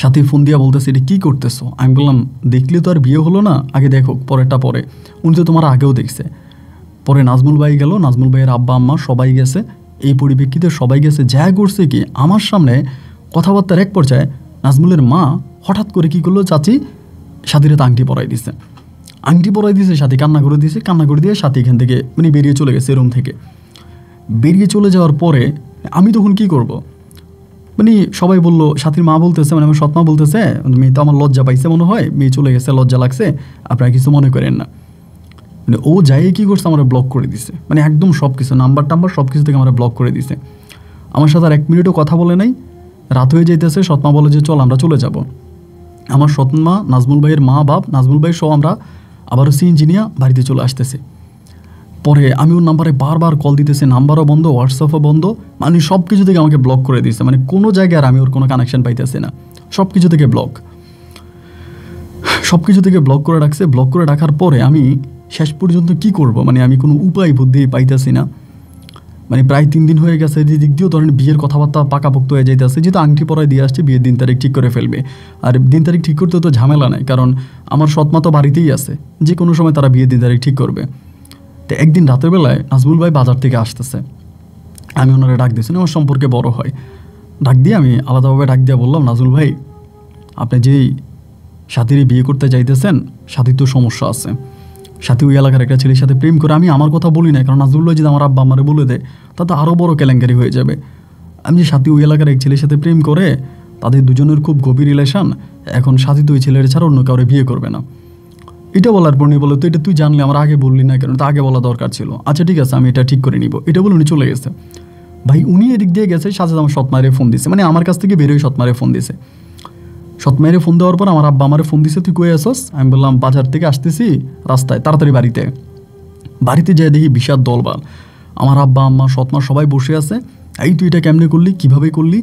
সাথী ফোন দিয়া বলতেছে এটা কী করতেছো। আমি বললাম দেখলে তো আর বিয়ে হলো না, আগে দেখো, পরেরটা পরে, উনি তো তোমার আগেও দেখছে। পরে নাজমুল ভাই গেল, নাজমুল ভাইয়ের আব্বা আম্মা সবাই গেছে, এই পরিপ্রেক্ষিতে সবাই গেছে। যা করছে কি আমার সামনে কথাবার্তার এক পর্যায়ে নাজমুলের মা হঠাৎ করে কী করলো, চাচি সাথীরে তো আংটি পরাই দিছে, সাথী কান্না করে দিয়েছে, কান্না করে দিয়ে সাথী এখান থেকে মানে বেরিয়ে চলে গেছে রুম থেকে। বেরিয়ে চলে যাওয়ার পরে আমি তখন কি করব, মানে সবাই বললো, সাথীর মা বলতেছে, মানে আমার সৎমা বলতেছে মেয়ে তো আমার লজ্জা পাইছে মনে হয়, মেয়ে চলে গেছে, লজ্জা লাগছে, আপনারা কিছু মনে করেন না। মানে ও যাই কী করছে আমার ব্লক করে দিছে, মানে একদম সব কিছু নাম্বার সব কিছু থেকে আমার ব্লক করে দিছে। আমার সাথে আর 1 মিনিটও কথা বলে নাই। রাত হয়ে যাইতেছে, সৎমা বলে যে চল আমরা চলে যাব। আমার সৎমা, নাজমুল ভাইয়ের মা বাপ, নাজমুল ভাই সহ আমরা আবারও সিএনজি নিয়ে বাড়িতে চলে আসতেছে। পরে আমি ওর নাম্বারে বারবার কল দিতেছে, নাম্বারও বন্ধ, হোয়াটসঅ্যাপও বন্ধ, মানে সব কিছু থেকে আমাকে ব্লক করে দিয়েছে, মানে কোনো জায়গায় আর আমি ওর কোনো কানেকশন পাইতেছি না, সব কিছু থেকে ব্লক করে রাখছে। ব্লক করে রাখার পরে আমি শেষ পর্যন্ত কি করব, মানে আমি কোনো উপায় বুদ্ধি পাইতেছি না। মানে প্রায় 3 দিন হয়ে গেছে, দিক দিয়েও ধরেন বিয়ের কথাবার্তা পাকাপোক্ত হয়ে যাইতেছে, যেহেতু আংটি পরাই দিয়ে আসছে, বিয়ের দিন তারিখ ঠিক করে ফেলবে। আর দিন তারিখ ঠিক করতে তো ঝামেলা নাই, কারণ আমার সৎমা তো বাড়িতেই আছে, যে কোনো সময় তারা বিয়ের দিন তারিখ ঠিক করবে। তো একদিন রাতের বেলায় নাজমুল ভাই বাজার থেকে আসতেছে, আমি ওনারা ডাক দিয়েছি, আমার সম্পর্কে বড় হয়, ডাক দিয়ে আমি আলাদাভাবে ডাক দিয়ে বললাম নাজমুল ভাই আপনি যেই সাথীরই বিয়ে করতে চাইতেছেন, সাথীর তো সমস্যা আছে, সাথে ওই এলাকার একটা ছেলের সাথে প্রেম করে। আমি আমার কথা বলি না, কারণ নাজমুল ভাই যদি আমার আব্বা আমারে বলে দেয় তাতে আরও বড় কেলেঙ্কারি হয়ে যাবে। আমি যে সাথী ওই এলাকার এক ছেলের সাথে প্রেম করে, তাদের দুজনের খুব গভীর রিলেশন, এখন সাথী তো ওই ছেলের ছাড়া অন্য কাউরে বিয়ে করবে না। এটা বলার পর নিয়ে বলো, তো এটা তুই জানলে আমার আগে বললি না কেন? তো আগে বলা দরকার ছিল। আচ্ছা ঠিক আছে, আমি এটা ঠিক করে নিব, এটা বলে উনি চলে গেছে। ভাই উনি এদিক দিয়ে গেছে, সাথে আমার সৎমারে ফোন দিছে, মানে আমার কাছ থেকে বেরোয় সৎমারে ফোন দিছে। সৎমারে ফোন দেওয়ার পর আমার আব্বা আমারে ফোন দিছে, তুই কই আসস? আমি বললাম বাজার থেকে আসতেছি, রাস্তায়, তাড়াতাড়ি বাড়িতে। বাড়িতে যেয়ে দেখি বিশাল দলবাল, আমার আব্বা আম্মা সৎমা সবাই বসে আছে। এই তুই এটা কেমনে করলি, কীভাবে করলি?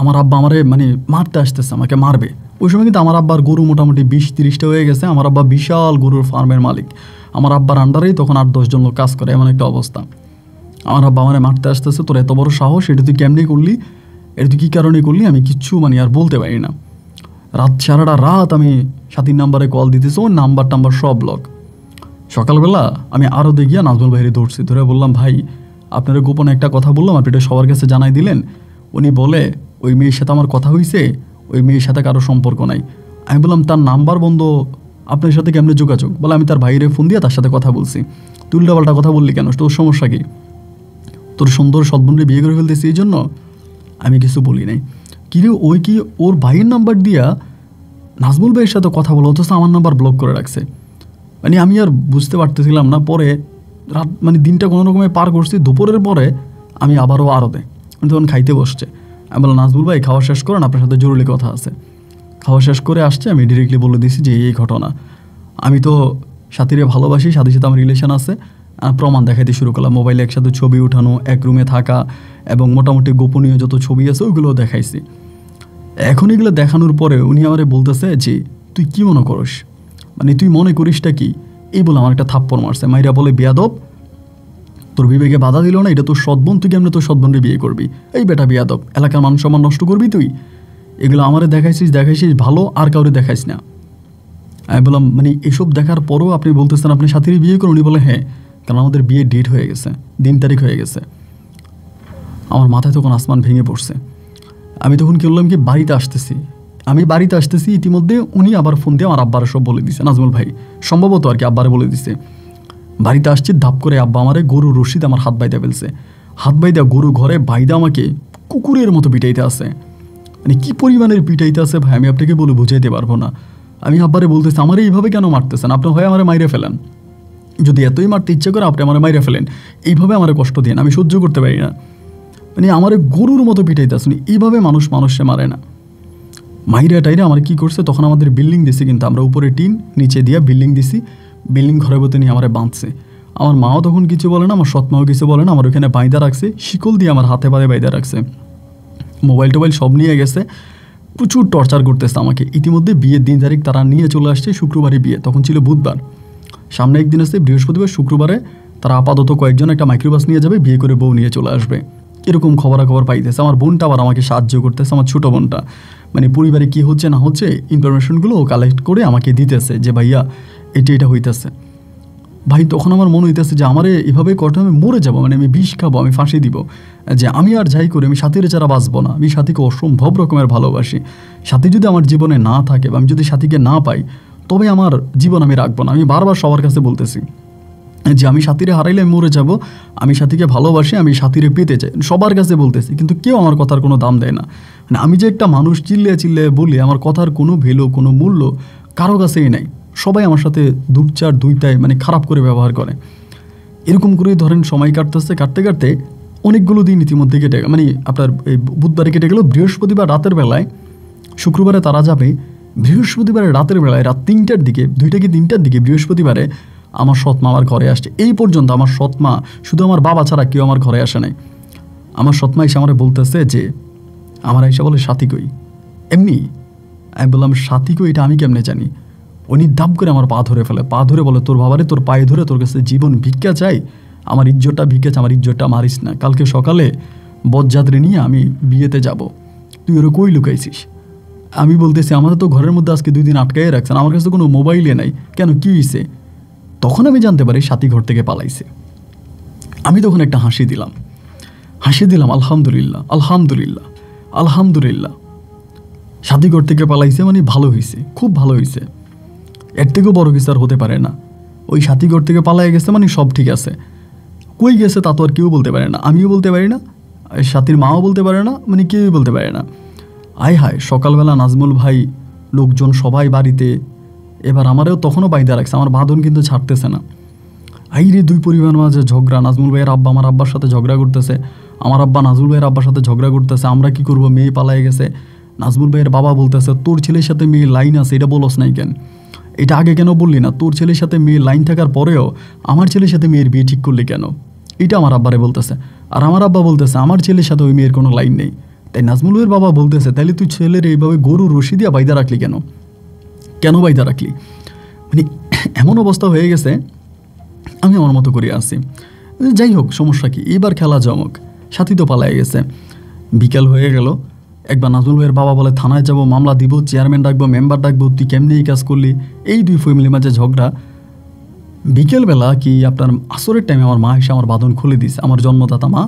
আমার আব্বা আমারে মানে মারতে আসতেছে, আমাকে মারবে। ওই সময় কিন্তু আমার আব্বার গরু মোটামুটি 20-30টা হয়ে গেছে। আমার আব্বা বিশাল গরুর ফার্মের মালিক। আমার আব্বার আন্ডারেই তখন 8-10 জন লোক কাজ করে, এমন একটা অবস্থা। আমার আব্বা আমারে মারতে আসতেছে, তোর এত বড় সাহস, এটা তুই কেমনি করলি, এটা তুই কী কারণে করলি? আমি কিচ্ছু মানে আর বলতে পারি না। সারাটা রাত আমি সাথীর নাম্বারে কল দিতেছি, ওর নাম্বার টাম্বার সব ব্লক। সকালবেলা আমি আরও দেখিয়া নাজমুল ভাইরে ধরছি, ধরে বললাম ভাই আপনারা গোপনে একটা কথা বললাম, আপনি এটা সবার কাছে জানাই দিলেন। উনি বলে ওই মেয়ের সাথে আমার কথা হয়েছে, ওই মেয়ের সাথে কারো সম্পর্ক নাই। আমি বললাম তার নাম্বার বন্ধ, আপনার সাথে কেমনে যোগাযোগ? বলে আমি তার ভাইরে ফোন দিয়ে তার সাথে কথা বলছি। তুই উল্টাপাল্টা কথা বললি কেন? তোর সমস্যা কি? তোর সুন্দর সৎবন্ধে বিয়ে করে ফেলতেছি এই জন্য? আমি কিছু বলি নাই। কিরে ওই কি ওর ভাইয়ের নাম্বার দিয়া নাজমুল ভাইয়ের সাথে কথা বলো, অথচ আমার নাম্বার ব্লক করে রাখছে। মানে আমি আর বুঝতে পারতেছিলাম না। পরে রাত মানে দিনটা কোনো রকমে পার করছি। দুপুরের পরে আমি আবারও আরতে তখন খাইতে বসছে। আমি বললাম নাজমুল ভাই খাওয়া শেষ করেন, আপনার সাথে জরুরি কথা আছে। খাওয়া শেষ করে আসছে, আমি ডিরেক্টলি বলে দিয়েছি যে এই ঘটনা, আমি তো সাথীরে ভালোবাসি, সাথীর সাথে আমার রিলেশন আছে। প্রমাণ দেখাইতে শুরু করলাম, মোবাইলে একসাথে ছবি উঠানো, এক রুমে থাকা এবং মোটামুটি গোপনীয় যত ছবি আছে ওইগুলোও দেখাইছি। এখন এগুলো দেখানোর পরে উনি আমারে বলতেছে যে তুই কি মনে করিস, মানে তুই মনে করিসটা কি? এই বলে আমার একটা থাপ্পড় মারছে। মাইরা বলে বেয়াদব, তোর বিবেকে বাধা দিল না, এটা তোর সৎবোন, তুই কেমনে তোর সৎবোনরে বিয়ে করবি? এই বেটা বেয়াদব, এলাকার মান সম্মান নষ্ট করবি তুই? এগুলো আমারে দেখাইছিস ভালো, আর কাউরে দেখাইস না। আমি বললাম মানে এসব দেখার পরও আপনি বলতেছেন আপনি সাথীরই বিয়ে করুন? উনি বলে হ্যাঁ, কারণ আমাদের বিয়ে ডেট হয়ে গেছে, দিন তারিখ হয়ে গেছে। আমার মাথায় তখন আসমান ভেঙে পড়ছে। আমি তখন কি বললাম কি বাড়িতে আসতেছি, আমি বাড়িতে আসতেছি। ইতিমধ্যে উনি আবার ফোন দিয়ে আমার আব্বারে সব বলে দিছে, নাজমুল ভাই সম্ভবত আর কি আব্বারে বলে দিছে। বাড়িতে আসছি, ধাপ করে আব্বা আমারে গরুর রশিদ আমার হাত বাইতে ফেলছে। হাত বাইদা গরু ঘরে বাইদা আমাকে কুকুরের মতো পিটাইতে আছে। মানে কি পরিমাণের পিটাইতে আছে ভাই আমি আপনাকে বলে বুঝাইতে পারবো না। আমি আব্বারে বলতেছি আমার এইভাবে কেন মারতেছেন? আপনি হয় আমারে মাইরে ফেলেন, যদি এতই মারতে ইচ্ছে করে আপনি আমার মাইরে ফেলেন, এইভাবে আমার কষ্ট দিন, আমি সহ্য করতে পারি না। মানে আমার গরুর মতো পিটাইতে আসেনি, এইভাবে মানুষে মারে না। মাইরা টাইরা আমার কী করছে, তখন আমাদের বিল্ডিং দিছি, কিন্তু আমরা উপরে টিন নিচে দিয়া বিল্ডিং দিছি। বিল্ডিং ঘরের মতো নিয়ে আমার বাঁধছে। আমার মাও তখন কিছু বলে না, আমার সৎমাও কিছু বলে না। আমার ওখানে বাইদা রাখছে, শিকল দিয়ে আমার হাতে পায়ে বাইদা রাখছে, মোবাইল টোবাইল সব নিয়ে গেছে, প্রচুর টর্চার করতেছে আমাকে। ইতিমধ্যে বিয়ের দিন তারিখ তারা নিয়ে চলে আসছে, শুক্রবারে বিয়ে, তখন ছিল বুধবার, সামনে একদিন আসছে বৃহস্পতিবার। শুক্রবারে তারা আপাতত কয়েকজন একটা মাইক্রোবাস নিয়ে যাবে, বিয়ে করে বউ নিয়ে চলে আসবে, এরকম খবরাখবর পাইতেছে। আমার বোনটা আবার আমাকে সাহায্য করতেছে, আমার ছোটো বোনটা, মানে পরিবারে কী হচ্ছে না হচ্ছে ইনফরমেশনগুলো কালেক্ট করে আমাকে দিতেছে যে ভাইয়া এটা হইতেছে। ভাই তখন আমার মনে হইতেছে যে আমারে এভাবে করতে আমি মরে যাবো, মানে আমি বিষ খাবো, আমি ফাঁসি দিব, যে আমি আর যাই করি আমি সাথীর ছাড়া বাঁচবো না। আমি সাথীকে অসম্ভব রকমের ভালোবাসি। সাথী যদি আমার জীবনে না থাকে বা আমি যদি সাথীকে না পাই, তবে আমার জীবন আমি রাখবো না। আমি বারবার সবার কাছে বলতেছি যে আমি সাথীরে হারাইলে আমি মরে যাব, আমি সাথীকে ভালোবাসি, আমি সাথীরে পেতে চাই, সবার কাছে বলতেছি, কিন্তু কেউ আমার কথার কোনো দাম দেয় না। মানে আমি যে একটা মানুষ চিল্লে বলি, আমার কথার কোনো ভ্যালু কোনো মূল্য কারো কাছেই নাই। সবাই আমার সাথে দুইটায় মানে খারাপ করে ব্যবহার করে। এরকম করেই ধরেন সময় কাটতে কাটতে অনেকগুলো দিন ইতিমধ্যে কেটে মানে আপনার এই বুধবারে কেটে গেল। বৃহস্পতিবার রাতের বেলায়, শুক্রবারে তারা যাবে, বৃহস্পতিবারে রাতের বেলায় রাত 3টার দিকে, 2টা কি 3টার দিকে বৃহস্পতিবারে আমার সৎমা আমার ঘরে আসছে। এই পর্যন্ত আমার সৎমা, শুধু আমার বাবা ছাড়া কেউ আমার ঘরে আসে নাই। আমার সৎমা এসে আমার বলতেছে যে আমার এসে বলে সাথী কই, এমনি। আমি বললাম সাথী কই এটা আমি কেমনে জানি? উনি দাব করে আমার পা ধরে ফেলে, পা ধরে বলে তোর বাবারে তোর পায়ে ধরে তোর কাছে জীবন ভিক্ষা চাই, আমার ইজ্জতটা ভিক্ষা চাই, আমার ইজ্জতটা মারিস না। কালকে সকালে বরযাত্রী নিয়ে আমি বিয়েতে যাব, তুই ওরা কই লুকাইছিস? আমি বলতেছি আমাদের তো ঘরের মধ্যে আজকে 2 দিন আটকাই রাখছেন, আমার কাছে কোনো মোবাইলে নাই, কেন কী হয়েছে? তখন আমি জানতে পারি সাথী ঘর থেকে পালাইছে। আমি তখন একটা হাসি দিলাম, আলহামদুলিল্লাহ আলহামদুলিল্লাহ আলহামদুলিল্লাহ, সাথী ঘর থেকে পালাইছে, মানে ভালো হয়েছে, খুব ভালো হয়েছে, এর থেকেও বড় কিছু আর হতে পারে না। ওই সাথী ঘর থেকে পালায় গেছে মানে সব ঠিক আছে। কই গেছে তা তো আর কেউ বলতে পারে না, আমিও বলতে পারি না, সাথীর মাও বলতে পারে না, মানে কেউই বলতে পারে না। আয় হায়, সকালবেলা নাজমুল ভাই, লোকজন সবাই বাড়িতে, এবার আমারও তখনও বাইদা রাখছে, আমার বাঁধন কিন্তু ছাড়তেছে না। আইরে দুই পরিবার মাঝে ঝগড়া, নাজমুল ভাইয়ের আব্বা আমার আব্বার সাথে ঝগড়া করতেছে, আমার আব্বা নাজমুল ভাইয়ের আব্বার সাথে ঝগড়া করতেছে, আমরা কি করব, মেয়ে পালায় গেছে। নাজমুল ভাইয়ের বাবা বলতেছে, তোর ছেলের সাথে মেয়ে লাইন আছে, এটা বলস নাই কেন, এটা আগে কেন বললি না, তোর ছেলের সাথে মেয়ে লাইন থাকার পরেও আমার ছেলের সাথে মেয়ের বিয়ে ঠিক করলি কেন, এটা আমার আব্বারে বলতেছে। আর আমার আব্বা বলতেছে, আমার ছেলের সাথে ওই মেয়ের কোনো লাইন নেই। তাই নাজমুল ভাইয়ের বাবা বলতেছে, তাইলে তুই ছেলের এইভাবে গরু রশি দিয়া বাইদা রাখলি কেন, কেন বাইদা রাখলি। মানে এমন অবস্থা হয়ে গেছে, আমি আমার মতো করে আসি। যাই হোক, সমস্যা কি, এবার খেলা জমক, সাথী তো পালায় গেছে। বিকেল হয়ে গেল, একবার নাজমুল ভাইয়ের বাবা বলে, থানায় যাব, মামলা দিব, চেয়ারম্যান ডাকবো, মেম্বার ডাকবো, তুই কেমনি এই কাজ করলি। এই দুই ফ্যামিলির মাঝে ঝগড়া। বিকেলবেলা কি আপনার আসরের টাইমে আমার মা এসে আমার বাঁধন খুলে দিছে, আমার জন্মদাতা মা,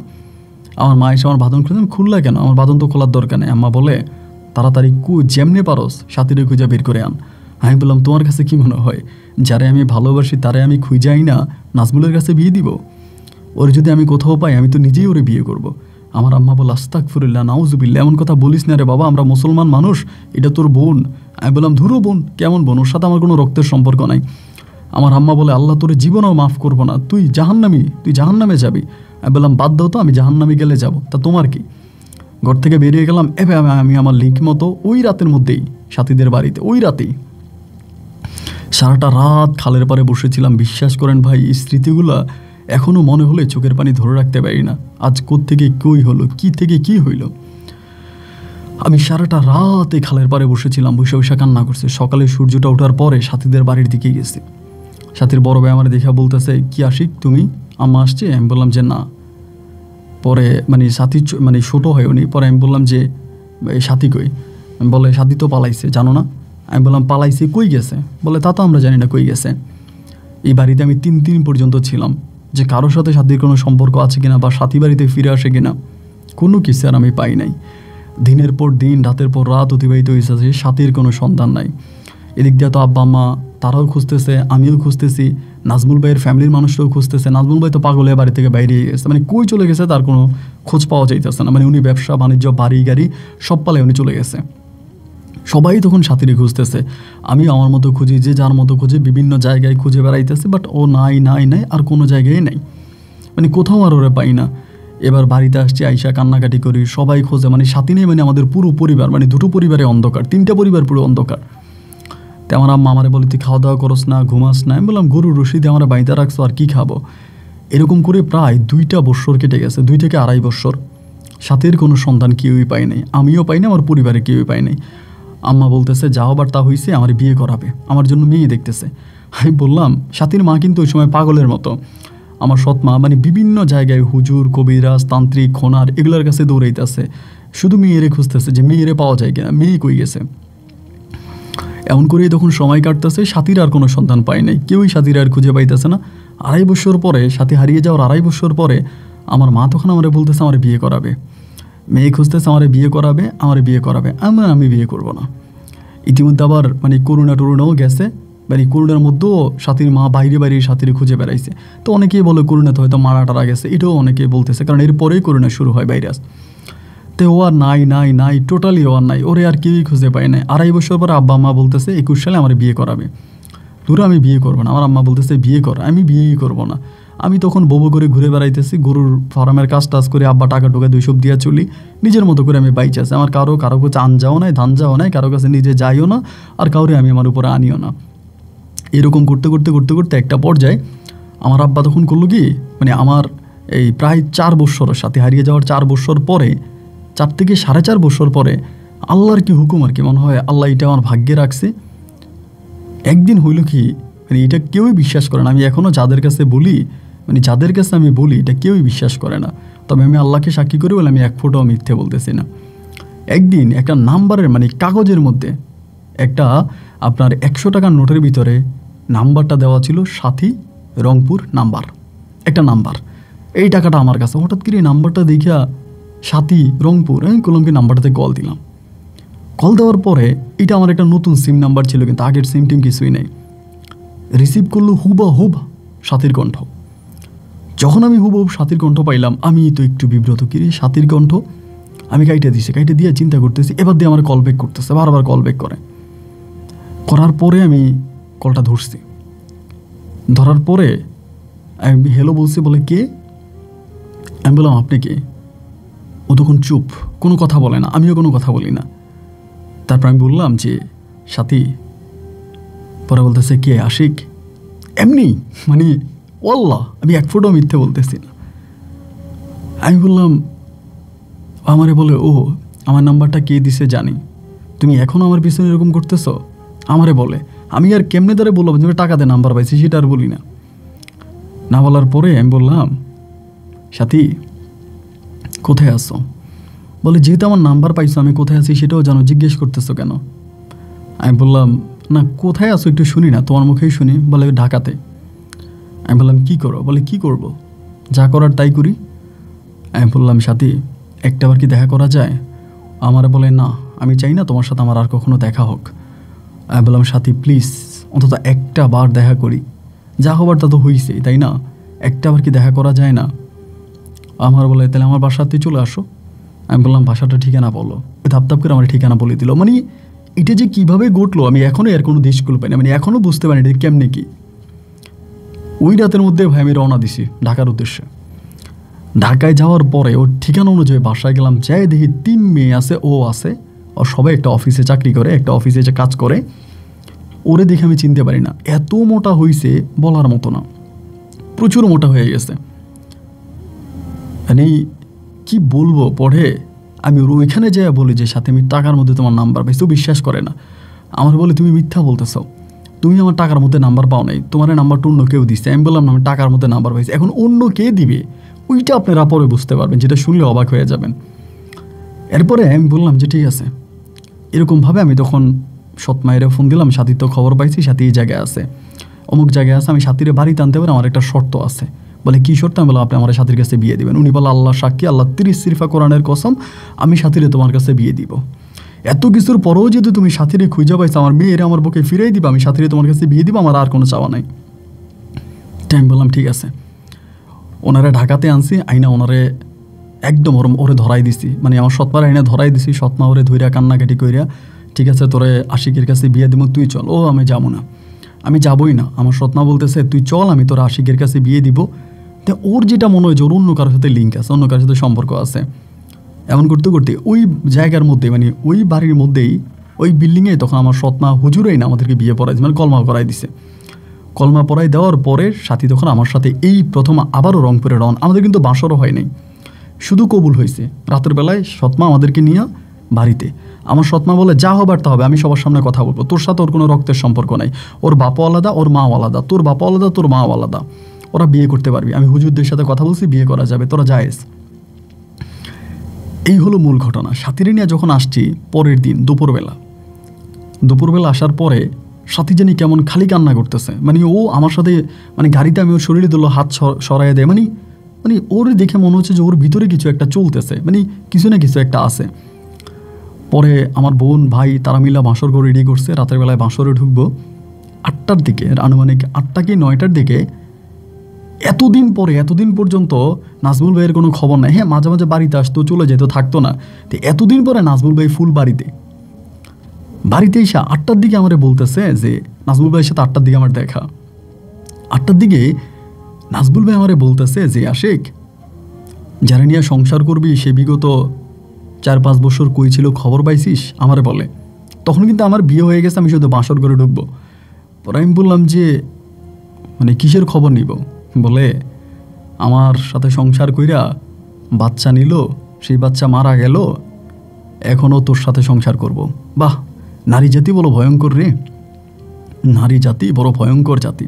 আমার মা এসে আমার বাঁধন খুলে, খুললা কেন, আমার বাঁধন তো খোলার দরকার নেই। আম্মা বলে, তাড়াতাড়ি যেমনে পারস সাথীরে খুঁজা বের করে আন। আমি বললাম, তোমার কাছে কি মনে হয়, যারে আমি ভালোবাসি তারে আমি খুঁজাই না নাজমুলের কাছে বিয়ে দিব? ওর যদি আমি কোথাও পাই, আমি তো নিজেই ওরে বিয়ে করব। আমার আম্মা বলে, আস্তাগফিরুল্লাহ, নাউজুবিল্লাহ, এমন কথা বলিস না রে বাবা, আমরা মুসলমান মানুষ, এটা তোর বোন। আমি বললাম, ধুরো বোন, কেমন বোন, ওর সাথে আমার কোনো রক্তের সম্পর্ক নাই। আমার আম্মা বলে, আল্লাহ তোর জীবনেও মাফ করবো না, তুই জাহান্নামে যাবি। আমি বললাম, বাদ দাও তো, আমি জাহান্নামে গেলে যাব, তা তোমার কি। ঘর থেকে বেরিয়ে গেলাম, এবার আমি আমার লিঙ্ক মতো ওই রাতের মধ্যেই সাথীদের বাড়িতে, ওই রাতেই সারাটা রাত খালের পাড়ে বসেছিলাম। বিশ্বাস করেন ভাই, এই স্মৃতিগুলো এখনও মনে হলে চোখের পানি ধরে রাখতে পারি না। আজ কোত্থেকে কই হলো, কি থেকে কি হইল। আমি সারাটা রাত এই খালের পাড়ে বসেছিলাম, বসে বসে কান্না করছি। সকালে সূর্যটা ওঠার পরে সাথীদের বাড়ির দিকে গেছি। সাথীর বড় ভাই আমার দেখা বলতেছে, কি আশিক তুমি, আম্মা আসছে? আমি বললাম যে না। পরে মানে সাথী মানে ছোটো হয় উনি, পরে আমি বললাম যে সাথী কই, বলে সাথী তো পালাইছে, জানো না? আমি বললাম, পালাইছে, কই গেছে? বলে, তা তো আমরা জানি না কই গেছে। এই বাড়িতে আমি 3 দিন পর্যন্ত ছিলাম, যে কারোর সাথে সাথীর কোনো সম্পর্ক আছে কিনা বা সাথী বাড়িতে ফিরে আসে কিনা, কোনো কিছু আর আমি পাই নাই। দিনের পর দিন, রাতের পর রাত অতিবাহিত হয়েছে, সাথীর কোনো সন্ধান নাই। এদিক দিয়ে তো আব্বা মা তারাও খুঁজতেছে, আমিও খুঁজতেছি, নাজমুল ভাইয়ের ফ্যামিলির মানুষরাও খুঁজতেছে। নাজমুল ভাই তো পাগল হয়ে বাড়ি থেকে বাইরে গেছে, মানে কই চলে গেছে তার কোনো খোঁজ পাওয়া যাইতেছে না। মানে উনি ব্যবসা বাণিজ্য, বাড়ি গাড়ি সব পালে উনি চলে গেছে। সবাই তখন সাথীরে খুঁজতেছে, আমি আমার মতো খুঁজি, যে যার মতো খুঁজে বিভিন্ন জায়গায় খুঁজে বেড়াইতেছে, বাট ও নাই, আর কোনো জায়গায় নাই, মানে কোথাও আর ওরা পাই না। এবার বাড়িতে আসছি, আইসা কান্নাকাটি করি, সবাই খোঁজে, মানে সাথী নেই, মানে আমাদের পুরো পরিবার, মানে 2টো পরিবারে অন্ধকার, 3টা পরিবার পুরো অন্ধকার। তো আমার আম্মা আমারে বলে, তুই খাওয়া দাওয়া করস না, ঘুমাস না? আমি বললাম, গরুর রশি দিয়ে আমরা বাইতে রাখছো, আর কি খাবো। এরকম করে প্রায় 2টা বৎসর কেটে গেছে, 2 থেকে আড়াই বৎসর। সাথীর কোনো সন্ধান কেউই পাই নাই, আমিও পাই না, আমার পরিবারে কেউই পাই নাই। আম্মা বলতেছে, যাও আবার তা হইছে, আমার বিয়ে করাবে, আমার জন্য মেয়ে দেখতেছে। আমি বললাম, সাথীর মা কিন্তু ওই সময় পাগলের মতো, আমার সৎ মা, মানে বিভিন্ন জায়গায় হুজুর, কবিরাজ, তান্ত্রিক, খোনার এগুলোর কাছে দৌড়াইতেছে, শুধু মেয়েরে খুঁজতেছে যে মেয়েরে পাওয়া যায় কিনা, মেয়ে কই গেছে। এমন করেই তখন সময় কাটতেছে, সাথীর আর কোনো সন্ধান পাই নাই, কেউই সাথীর আর খুঁজে পাইতেছে না। 2.5 বছর পরে, সাথী হারিয়ে যাওয়ার 2.5 বছর পরে আমার মা তখন আমারে বলতেছে, আমার বিয়ে করাবে, মেয়ে খুঁজতেছে, আমার বিয়ে করাবে। আমি বিয়ে করব না। ইতিমধ্যে আবার মানে করোনাও গেছে, মানে করোনার মধ্যেও সাথীর মা বাইরে সাথীর খুঁজে বেড়াইছে। তো অনেকেই বলে করোনাতে হয়তো মারা গেছে, এটাও অনেকেই বলতেছে, কারণ এরপরেই করোনা শুরু হয় ভাইরাস। তো ও আর নাই, টোটালি ও আর নাই, ওরে আর কেউই খুঁজে পায় নাই। 2.5 বছর পর আব্বা আম্মা বলতেছে 21 সালে আমার বিয়ে করাবে। ধরো আমি বিয়ে করবো না, আমার আম্মা বলতেছে বিয়ে কর, আমি বিয়েই করবো না। আমি তখন বউ করে ঘুরে বেড়াইতেছি, গরুর ফার্মের কাজ করে, আব্বা টাকা ঢোকা 200 দিয়া চলি, নিজের মতো করে আমি বাইচে আছি। আমার কারো কাছে আন যাও নাই, ধান যাও নাই, কারো কাছে নিজে যাইও না, আর কাউরে আমি আমার উপরে আনিও না। এরকম করতে একটা পর্যায়ে আমার আব্বা তখন করলো কি, মানে আমার এই প্রায় 4 বছরের সাথে হারিয়ে যাওয়ার 4 বছর পরে, 4 থেকে 4.5 বছর পরে, আল্লাহর কি হুকুম আর কি, মনে হয় আল্লাহ এটা আমার ভাগ্যে রাখছে। একদিন হইল কি, মানে এটা কেউই বিশ্বাস করে না, আমি এখনও যাদের কাছে আমি বলি এটা কেউই বিশ্বাস করে না, তবে আমি আল্লাহকে সাক্ষী করে বলে আমি 1 ফোঁটাও মিথ্যে বলতেছি না। একদিন একটা নাম্বারের, মানে কাগজের মধ্যে একটা আপনার 100 টাকার নোটের ভিতরে নাম্বারটা দেওয়া ছিল, সাথী রংপুর নাম্বার, একটা নাম্বার। এই টাকাটা আমার কাছে, হঠাৎ করে নাম্বারটা দেখিয়া সাথী রংপুর, আমি কলমকে নাম্বারটাতে কল দিলাম। কল দেওয়ার পরে এটা আমার একটা নতুন সিম নাম্বার ছিল, কিন্তু আগের সিম টিম কিছুই নেই। রিসিভ করলো হুবহুব সাথীর কণ্ঠ। যখন আমি হুবহুব সাথীর কণ্ঠ পাইলাম, আমি তো একটু বিব্রত, কিরে সাথীর কণ্ঠ। আমি কাইটে দিয়ে চিন্তা করতেছি, এবার দিয়ে আমার কল ব্যাক করতেছে, বারবার কল ব্যাক করার পরে আমি কলটা ধরছি। ধরার পরে আমি হ্যালো বলছি, বলে কে? আমি বললাম আপনি কে? ও তখন চুপ, কোনো কথা বলে না, আমিও কোনো কথা বলি না। তারপর আমি বললাম যে সাথী। পরে বলতেছে কে? আশিক। এমনি মানে ওয়াল্লাহ আমি এক ফোঁটাও মিথ্যে বলতেছি না। আমি বললাম, আমারে বলে ও আমার নাম্বারটা কে দিছে জানি, তুমি এখনও আমার পিছনে এরকম করতেছ? আমারে বলে। আমি আর কেমনে ধরে বললাম তুমি টাকা দিয়ে নাম্বার পাইছি, সেটা আর বলি না। না বলার পরে আমি বললাম, সাথী কোথায় আসো? বলে যেহেতু আমার নাম্বার পাইছো, আমি কোথায় আছি সেটাও জানো, জিজ্ঞেস করতেছো কেন? আমি বললাম, না কোথায় আসো একটু শুনি না, তোমার মুখেই শুনি। বলে ঢাকাতে। আমি বললাম কী করো? বলে কী করব, যা করার তাই করি। আমি বললাম সাথী একটাবার কি দেখা করা যায়? আমারে বলে না, আমি চাই না তোমার সাথে আমার আর কখনো দেখা হোক। আমি বললাম সাথী প্লিজ অন্তত একটা বার দেখা করি, যা হবার তা তো হয়েছেই, তাই না? একটা বার কি দেখা করা যায় না? আমার বলে তাহলে আমার বাসাতে চলে আসো। আমি বললাম বাসাটা ঠিকানা বলো। ধাপ করে আমার ঠিকানা বলে দিল। মানে এটা যে কীভাবে ঘটলো আমি এখনও এর কোনো দেশগুলো পাই না, মানে এখনও বুঝতে পারিনি এটা কেমনে কি। ওই রাতের মধ্যে ভাই আমি রওনা দিছি ঢাকার উদ্দেশ্যে। ঢাকায় যাওয়ার পরে ওর ঠিকানা অনুযায়ী বাসায় গেলাম, যাই দেখি 3 মেয়ে আছে, ও আছে, ও সবাই একটা অফিসে চাকরি করে, একটা অফিসে যে কাজ করে। ওরে দেখে আমি চিনতে পারি না, এত মোটা হয়েছে বলার মতো না, প্রচুর মোটা হয়ে গেছে। মানে কি বলবো, পড়ে আমি ওর ওইখানে যাই বলি যে সাথে আমি টাকার মধ্যে তোমার নাম্বার পাইছি, ও বিশ্বাস করে না। আমার বলে তুমি মিথ্যা বলতেছ, তুমি আমার টাকার মধ্যে নাম্বার পাও নাই, তোমার নাম্বারটা অন্য কেউ দিচ্ছে। আমি বললাম না আমি টাকার মধ্যে নাম্বার পাইছি। এখন অন্য কে দিবে ওইটা আপনারা পরে বুঝতে পারবেন, যেটা শুনলে অবাক হয়ে যাবেন। এরপরে আমি বললাম যে ঠিক আছে। এরকমভাবে আমি তখন সৎমায়ের ফোন দিলাম, সাথীর তো খবর পাইছি, সাথী এই জায়গায় আছে, অমুক জায়গায় আছে, আমি সাথীরে বাড়িতে আনতে পারি, আমার একটা শর্ত আছে। বলে কী শর্ত? আমি বললাম আপনি আমার সাথীর কাছে বিয়ে দিবেন। উনি বলে আল্লাহ সাক্ষী, আল্লাহ 30 শরীফা কোরআনের কসম, আমি সাথীরে তোমার কাছে বিয়ে দিব। এত কিছুর পরেও যদি তুমি সাথীরে খুঁজে পাইছো, আমার মেয়েরা আমার বুকে ফিরাই দিবা, আমি সাথীরে তোমার কাছে বিয়ে দিব, আমার আর কোনো চাওয়া নাই। আমি বললাম ঠিক আছে। ওনারা ঢাকাতে আনছি, আইনা ওনারে একদম ওরে ধরাই দিছি, মানে আমার সৎমার আইনা ধরাই দিছি। সৎমা ওরে ধইরা কান্নাকাটি কইরা ঠিক আছে তোরে আশিকের কাছে বিয়ে দিব, তুই চল। ও আমি যাবো না, আমি যাবই না। আমার সৎমা বলতেছে তুই চল, আমি তোর আশিকের কাছে বিয়ে দিব। তো ওর যেটা মনে হয় যে ওর অন্য কারোর সাথে লিঙ্ক আছে, অন্য কারোর সাথে সম্পর্ক আছে। এমন করতে করতে ওই জায়গার মধ্যে, মানে ওই বাড়ির মধ্যেই, ওই বিল্ডিংয়ে তখন আমার সৎমা হুজুরেই না আমাদেরকে বিয়ে পড়াইছে, মানে কলমা করাই দিছে। কলমা পড়াই দেওয়ার পরে সাথী তখন আমার সাথে এই প্রথম আবারও রংপুরে রওনা। আমাদের কিন্তু বাসরও হয় নাই, শুধু কবুল হয়েছে। রাতের বেলায় সৎমা আমাদেরকে নিয়ে বাড়িতে। আমার সৎমা বলে যা হবার তা হবে, আমি সবার সামনে কথা বলবো, তোর সাথে ওর কোনো রক্তের সম্পর্ক নাই, ওর বাপও আলাদা, ওর মাও আলাদা, তোর বাপও আলাদা, তোর মাও আলাদা, ওরা বিয়ে করতে পারবি। আমি হুজুরদের সাথে কথা বলছি, বিয়ে করা যাবে, তোরা যাইস। এই হলো মূল ঘটনা। সাথীরে নিয়ে যখন আসছি পরের দিন দুপুরবেলা আসার পরে সাথী জানি কেমন খালি কান্না করতেছে। মানে ও আমার সাথে, মানে গাড়িতে আমি ওর শরীরে দিল, হাত সরাইয়া দেয়। মানে ওর দেখে মনে হচ্ছে যে ওর ভিতরে কিছু একটা চলতেছে, মানে কিছু না কিছু একটা আছে। পরে আমার বোন ভাই তারা মিলা বাঁশর করে রেডি করছে, রাতের বেলায় বাঁশরে ঢুকবো 8টার দিকে, আনুমানিক 8টা কি 9টার দিকে। এতদিন পর্যন্ত নাজমুল ভাইয়ের কোনো খবর নাই। হ্যাঁ মাঝে মাঝে বাড়িতে আসতো, চলে যেত, থাকতো না। তো এতদিন পরে নাজমুল ভাই ফুল বাড়িতে এসে 8টার দিকে আমারে বলতেছে যে নাজমুল ভাইয়ের সাথে 8টার দিকে আমার দেখা। 8টার দিকে নাজমুল ভাই আমারে বলতেছে যে আশিক, যারা নিয়ে সংসার করবি সে বিগত 4-5 বছর কই ছিল খবর পাইছিস? আমারে বলে। তখন কিন্তু আমার বিয়ে হয়ে গেছে, আমি শুধু বাঁশর করে ঢুকবো। পরে আমি বললাম যে মানে কিসের খবর নিব? বলে আমার সাথে সংসার কইরা বাচ্চা নিল, সেই বাচ্চা মারা গেল, এখনও তোর সাথে সংসার করব। বাহ, নারী জাতি বড় ভয়ঙ্কর রে, নারী জাতি বড় ভয়ঙ্কর জাতি।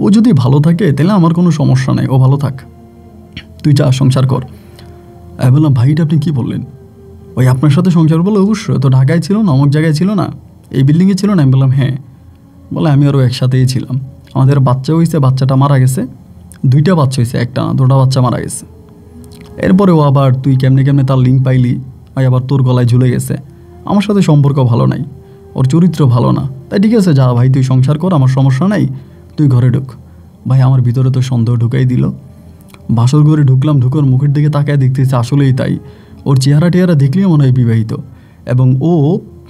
ও যদি ভালো থাকে তাহলে আমার কোনো সমস্যা নেই, ও ভালো থাক, তুই যা সংসার কর। আমি বললাম ভাইটা আপনি কি বললেন? ওই আপনার সাথে সংসার? বলে অবশ্যই, তো ঢাকায় ছিল না, অমুক জায়গায় ছিল না, এই বিল্ডিংয়ে ছিল না? আমি বললাম হ্যাঁ। বলে আমি আরও একসাথেই ছিলাম, আমাদের বাচ্চা হয়েছে, বাচ্চাটা মারা গেছে, 2টা বাচ্চা হয়েছে, একটা না 2টা বাচ্চা মারা গেছে। এরপরে ও আবার তুই কেমনে তার লিঙ্ক পাইলি, ভাই আবার তোর গলায় ঝুলে গেছে। আমার সাথে সম্পর্ক ভালো নাই, ওর চরিত্র ভালো না, তাই ঠিক আছে যা ভাই তুই সংসার কর, আমার সমস্যা নাই, তুই ঘরে ঢুক। ভাই আমার ভিতরে তো সন্দেহ ঢুকাই দিল। বাসর ঘরে ঢুকলাম, ঢুকার মুখের দিকে তাকায় দেখতেছি আসলেই তাই। ওর চেহারা টেহারা দেখলেই মনে হয় বিবাহিত, এবং ও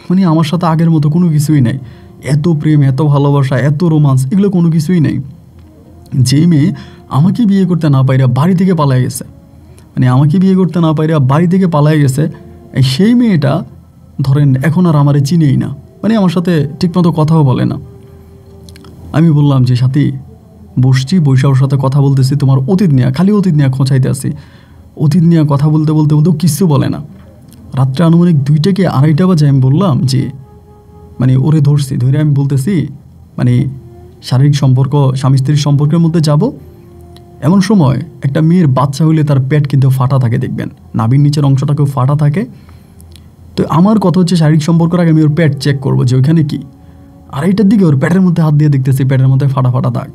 মানে আমার সাথে আগের মতো কোনো কিছুই নাই। এত প্রেম, এত ভালোবাসা, এত রোমান্স, এগুলো কোনো কিছুই নেই। যেই মেয়ে আমাকে বিয়ে করতে না পাইরা বাড়ি থেকে পালায় গেছে, মানে আমাকে বিয়ে করতে না পাইরা বাড়ি থেকে পালায় গেছে, সেই মেয়েটা ধরেন এখন আর আমারে চিনেই না, মানে আমার সাথে ঠিকমতো কথাও বলে না। আমি বললাম যে সাথী, বসছি, বৈশা ওর সাথে কথা বলতেছি, তোমার অতীত নিয়ে, খালি অতীত নিয়ে খোঁচাইতে আসি। অতীত নিয়ে কথা বলতে বলতে বলতেও কিচ্ছু বলে না। রাত্রে আনুমানিক 2টা কি 2:30 বাজে আমি বললাম যে মানে ওরে ধরছি, ধরে আমি বলতেছি মানে শারীরিক সম্পর্ক, স্বামী স্ত্রীর সম্পর্কের মধ্যে যাব, এমন সময় একটা মেয়ের বাচ্চা হইলে তার পেট কিন্তু ফাটা থাকে, দেখবেন নাভির নিচের অংশটাকেও ফাটা থাকে। তো আমার কথা হচ্ছে শারীরিক সম্পর্কের আগে আমি ওর পেট চেক করবো যে ওইখানে কি। আর এইটার দিকে ওর পেটের মধ্যে হাত দিয়ে দেখতেছি পেটের মধ্যে ফাটা ফাটা দাগ,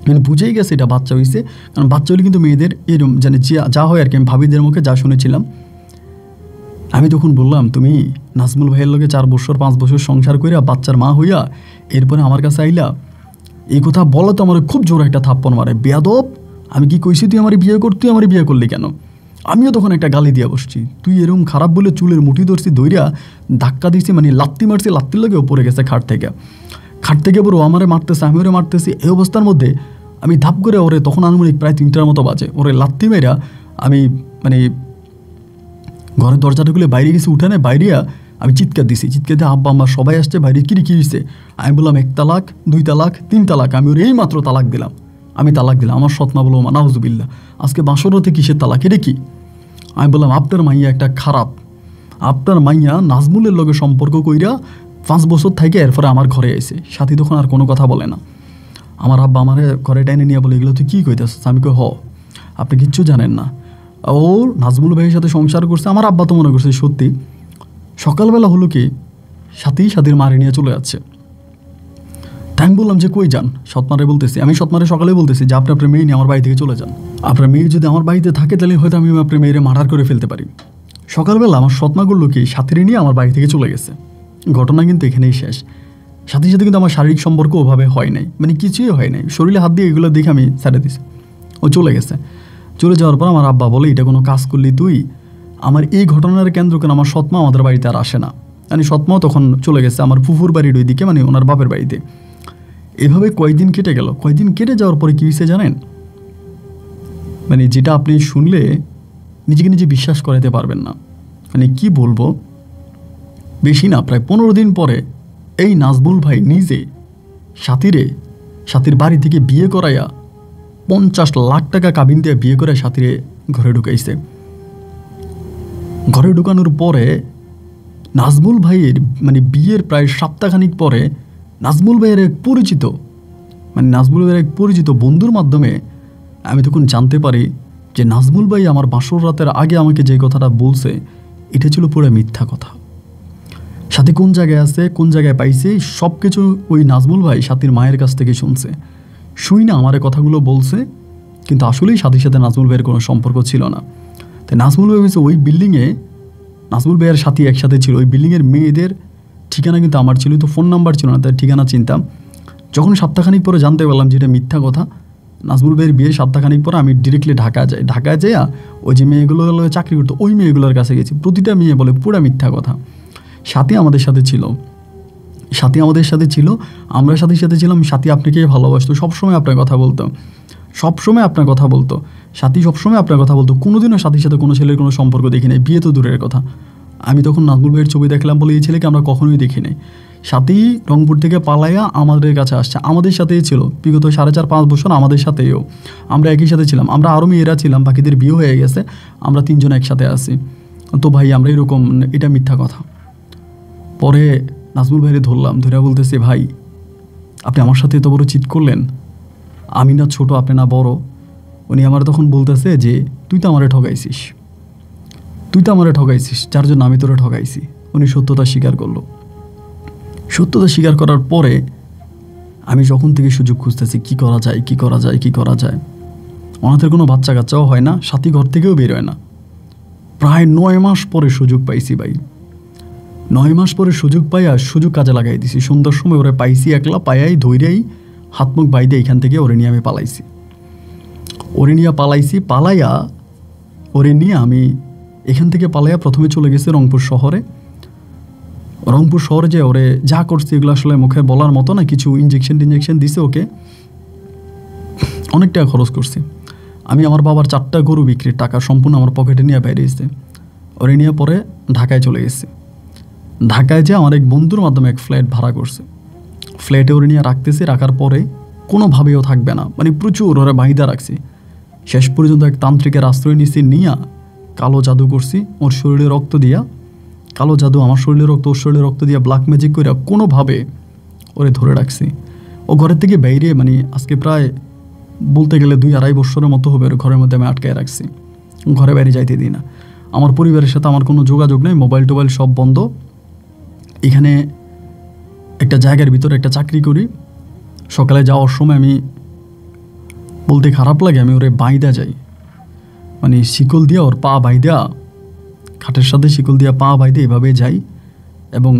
মানে বুঝেই গেছে এটা বাচ্চা হয়েছে। কারণ বাচ্চা হলে কিন্তু মেয়েদের এরকম জানে যা হয় আর কি, আমি ভাবিদের মুখে যা শুনেছিলাম। আমি তখন বললাম, তুমি নাজমুল ভাইয়ের লগে 4 বছর 5 বছর সংসার কইরা বাচ্চার মা হইয়া এরপরে আমার কাছে আইলা, এই কথা বলা তো আমার খুব জোর একটা থাপ্পড় মারে। বেয়াদব, আমি কি কইছি তুই আমার বিয়ে কর, তুই আমার বিয়ে করলি কেন? আমিও তখন একটা গালি দিয়া বসছি, তুই এরকম খারাপ বলে চুলের মুঠি ধরছি, দইরা ধাক্কা দিছি, মানে লাত্তি মারছি, লাত্তির লগে পড়ে গেছে খাট থেকে পরে ও আমারে মারতেছে, আমি ওরে মারতেছি। এই অবস্থার মধ্যে আমি ধাপ করে ওরে, তখন আনুমানিক প্রায় 3টার মতো বাজে, ওরে লাত্তি মেরা আমি মানে ঘরের দরজাটা খুলে বাইরে গেছি, উঠানে বাইরিয়া আমি চিৎকার দিছি। চিৎকার দিয়ে আব্বা আমার সবাই আসছে বাইরে, কি হয়েছে? আমি বললাম 1 তালাক, 2 তালাক, 3 তালাক। আমি ওর এই মাত্র তালাক দিলাম, আমি তালাক দিলাম। আমার সৎমা বলবো নাউজুবিল্লাহ, আজকে বাসরতে কিসের তালাক, এটা কি? আমি বললাম আপনার মাইয়া একটা খারাপ, আপনার মাইয়া নাজমুলের লগে সম্পর্ক কইরা 5 বছর থেকে এরপরে আমার ঘরে আইছে। সাথী তখন আর কোনো কথা বলে না। আমার আব্বা আমার ঘরে টাইনে নিয়ে বলে, এগুলো তুই কী কইতেছিস? আমি কই, আপনি কিচ্ছু জানেন না, ও নাজমুল ভাইয়ের সাথে সংসার করছে। আমার আব্বা তো মনে করছে সত্যি। সকালবেলা হলো কি, সাথীর মারে নিয়ে চলে যাচ্ছে। তাই আমি বললাম যে কই যান? সৎমারে বলতেছি, আমি সৎমারে সকালে বলতেছি যে আপনি আপনার মেয়ে নিয়ে আমার বাড়ি থেকে চলে যান। আপনার মেয়ে যদি আমার বাড়িতে থাকে তাহলে হয়তো আমি আপনার মেয়েরে মার্ডার করে ফেলতে পারি। সকালবেলা আমার সৎমা করলো কি, সাথীরে নিয়ে আমার বাড়ি থেকে চলে গেছে। ঘটনা কিন্তু এখানেই শেষ। সাথে কিন্তু আমার শারীরিক সম্পর্ক ওভাবে হয় নাই, মানে কিছুই হয় নাই। শরীরে হাত দিয়ে এগুলো দেখে আমি ছেড়ে দিছি। ও চলে গেছে। চলে যাওয়ার পর আমার আব্বা বলে, এটা কোনো কাজ করলি তুই? আমার এই ঘটনার কেন্দ্র করে আমার সৎমা আমাদের বাড়িতে আর আসে না। মানে সৎমাও তখন চলে গেছে আমার ফুফুর বাড়ির ওই দিকে, মানে ওনার বাপের বাড়িতে। এভাবে কয়েকদিন কেটে গেল। কয়েকদিন কেটে যাওয়ার পরে কী হয়েছে জানেন? মানে যেটা আপনি শুনলে নিজেকে নিজে বিশ্বাস করাতে পারবেন না। মানে কি বলবো, বেশি না, প্রায় 15 দিন পরে এই নাজমুল ভাই নিজে সাথীর বাড়ি থেকে বিয়ে করাইয়া 50 লাখ টাকা কাবিন দিয়ে বিয়ে করে সাথীরে ঘরে ঢুকাইছে। ঘরে ঢুকানোর পরে নাজমুল ভাইয়ের মানে বিয়ের প্রায় সপ্তাহখানিক পরে নাজমুল ভাইয়ের এক পরিচিত বন্ধুর মাধ্যমে আমি তখন জানতে পারি যে নাজমুল ভাই আমার বাসর রাতের আগে আমাকে যে কথাটা বলছে এটা ছিল পুরো মিথ্যা কথা। সাথী কোন জায়গায় আছে, কোন জায়গায় পাইছে, সব কিছু ওই নাজমুল ভাই সাথীর মায়ের কাছ থেকে শুনছে। শুই না আমার কথাগুলো বলছে, কিন্তু আসলেই সাথীর সাথে নাজমুল ভাইয়ের কোনো সম্পর্ক ছিল না। তাই নাজমুল ভাই হয়েছে ওই বিল্ডিংয়ে, নাজমুল ভাইয়ের সাথী একসাথে ছিল। ওই বিল্ডিংয়ের মেয়েদের ঠিকানা কিন্তু আমার ছিল, তো ফোন নাম্বার ছিল না, তাই ঠিকানা চিনতাম। যখন সপ্তাহখানিক পরে জানতে পারলাম যে এটা মিথ্যা কথা, নাজমুল ভাইয়ের বিয়ে সপ্তাহখানিক পরে আমি ডিরেক্টলি ঢাকায় যাই ওই যে মেয়েগুলো চাকরি করতো ওই মেয়েগুলোর কাছে গেছি। প্রতিটা মেয়ে বলে পুরো মিথ্যা কথা। সাথী আমাদের সাথে ছিল, আমরা সাথীর সাথে ছিলাম। সাথী আপনাকে ভালোবাসতো, সবসময় আপনার কথা বলতো, সাথী সবসময় আপনার কথা বলতো। কোনোদিনও সাথীর সাথে কোনো ছেলের কোনো সম্পর্ক দেখি নাই, বিয়ে তো দূরের কথা। আমি তখন নাজমুল ভাইয়ের ছবি দেখলাম বলে এই ছেলেকে আমরা কখনোই দেখি নাই। সাথী রংপুর থেকে পালাইয়া আমাদের কাছে আসছে, আমাদের সাথেই ছিল বিগত 4.5-5 বছর, আমাদের সাথেও আমরা একই সাথে ছিলাম। আমরা আরও মেয়েরা ছিলাম, বাকিদের বিয়ে হয়ে গেছে, আমরা 3 জন একসাথে আছি। তো ভাই আমরা এরকম, এটা মিথ্যা কথা। পরে নাজমুল ভাইরে ধরলাম, ধরে বলতেছি, ভাই আপনি আমার সাথে এত বড় চিট করলেন, আমি না ছোট, আপনি না বড়। উনি আমার তখন বলতেছে যে তুই তো আমারে ঠকাইছিস, যার জন্য আমি তোরে ঠকাইছি। উনি সত্যতা স্বীকার করলো। সত্যতা স্বীকার করার পরে আমি যখন থেকে সুযোগ খুঁজতেছি কি করা যায়। ওনাদের কোনো বাচ্চা কাচ্চাও হয় না, সাথী ঘর থেকেও বের হয় না। প্রায় 9 মাস পরে সুযোগ পাইছি ভাই। 9 মাস পরে সুযোগ পাইয়া সুযোগ কাজে লাগাই দিছি। সুন্দর সময় ওরা পাইছি, একলা পায়াই ধৈর্যাই হাত মুখ বাইদে এখান থেকে ওরে নিয়ে আমি পালাইছি। পালাইয়া ওরে নিয়ে আমি এখান থেকে পালাইয়া প্রথমে চলে গেছি রংপুর শহরে যে ওরে যা করছি এগুলো আসলে মুখে বলার মতো না। কিছু ইঞ্জেকশন দিছে ওকে, অনেক টাকা খরচ করছি আমি। আমার বাবার 4টা গরু বিক্রির টাকা সম্পূর্ণ আমার পকেটে নিয়ে বাইরে এসেছে। ওরে নিয়ে পরে ঢাকায় চলে গেছি। ঢাকায় যে আমার এক বন্ধুর মাধ্যমে এক ফ্ল্যাট ভাড়া করছে, ফ্ল্যাটে ওরে নিয়ে রাখতেছি। রাখার পরে কোনোভাবেও থাকবে না, মানে প্রচুর ওরা বাহিদা রাখছি। শেষ পর্যন্ত এক তান্ত্রিকের আশ্রয় নিছি, নিয়া কালো জাদু করছি ওর শরীরে রক্ত দিয়া। কালো জাদু আমার শরীরে রক্ত, ওর শরীরে রক্ত দিয়া ব্ল্যাক ম্যাজিক করে কোনোভাবে ওরে ধরে রাখছি। ও ঘরের থেকে বাইরে, মানে আজকে প্রায় বলতে গেলে 2-2.5 বছরের মতো হবে ওর ঘরের মধ্যে আমি আটকায় রাখছি। ঘরে বাইরে যাইতে দিই না। আমার পরিবারের সাথে আমার কোনো যোগাযোগ নেই, মোবাইল টোবাইল সব বন্ধ। এখানে একটা জায়গার ভিতরে একটা চাকরি করি। সকালে যাওয়ার সময় আমি, বলতে খারাপ লাগে, আমি ওরে বাইদা যাই, মানে শিকল দিয়া ওর পা বাইদা, খাটের সাথে শিকল দিয়া পা বাইদে এভাবে যাই। এবং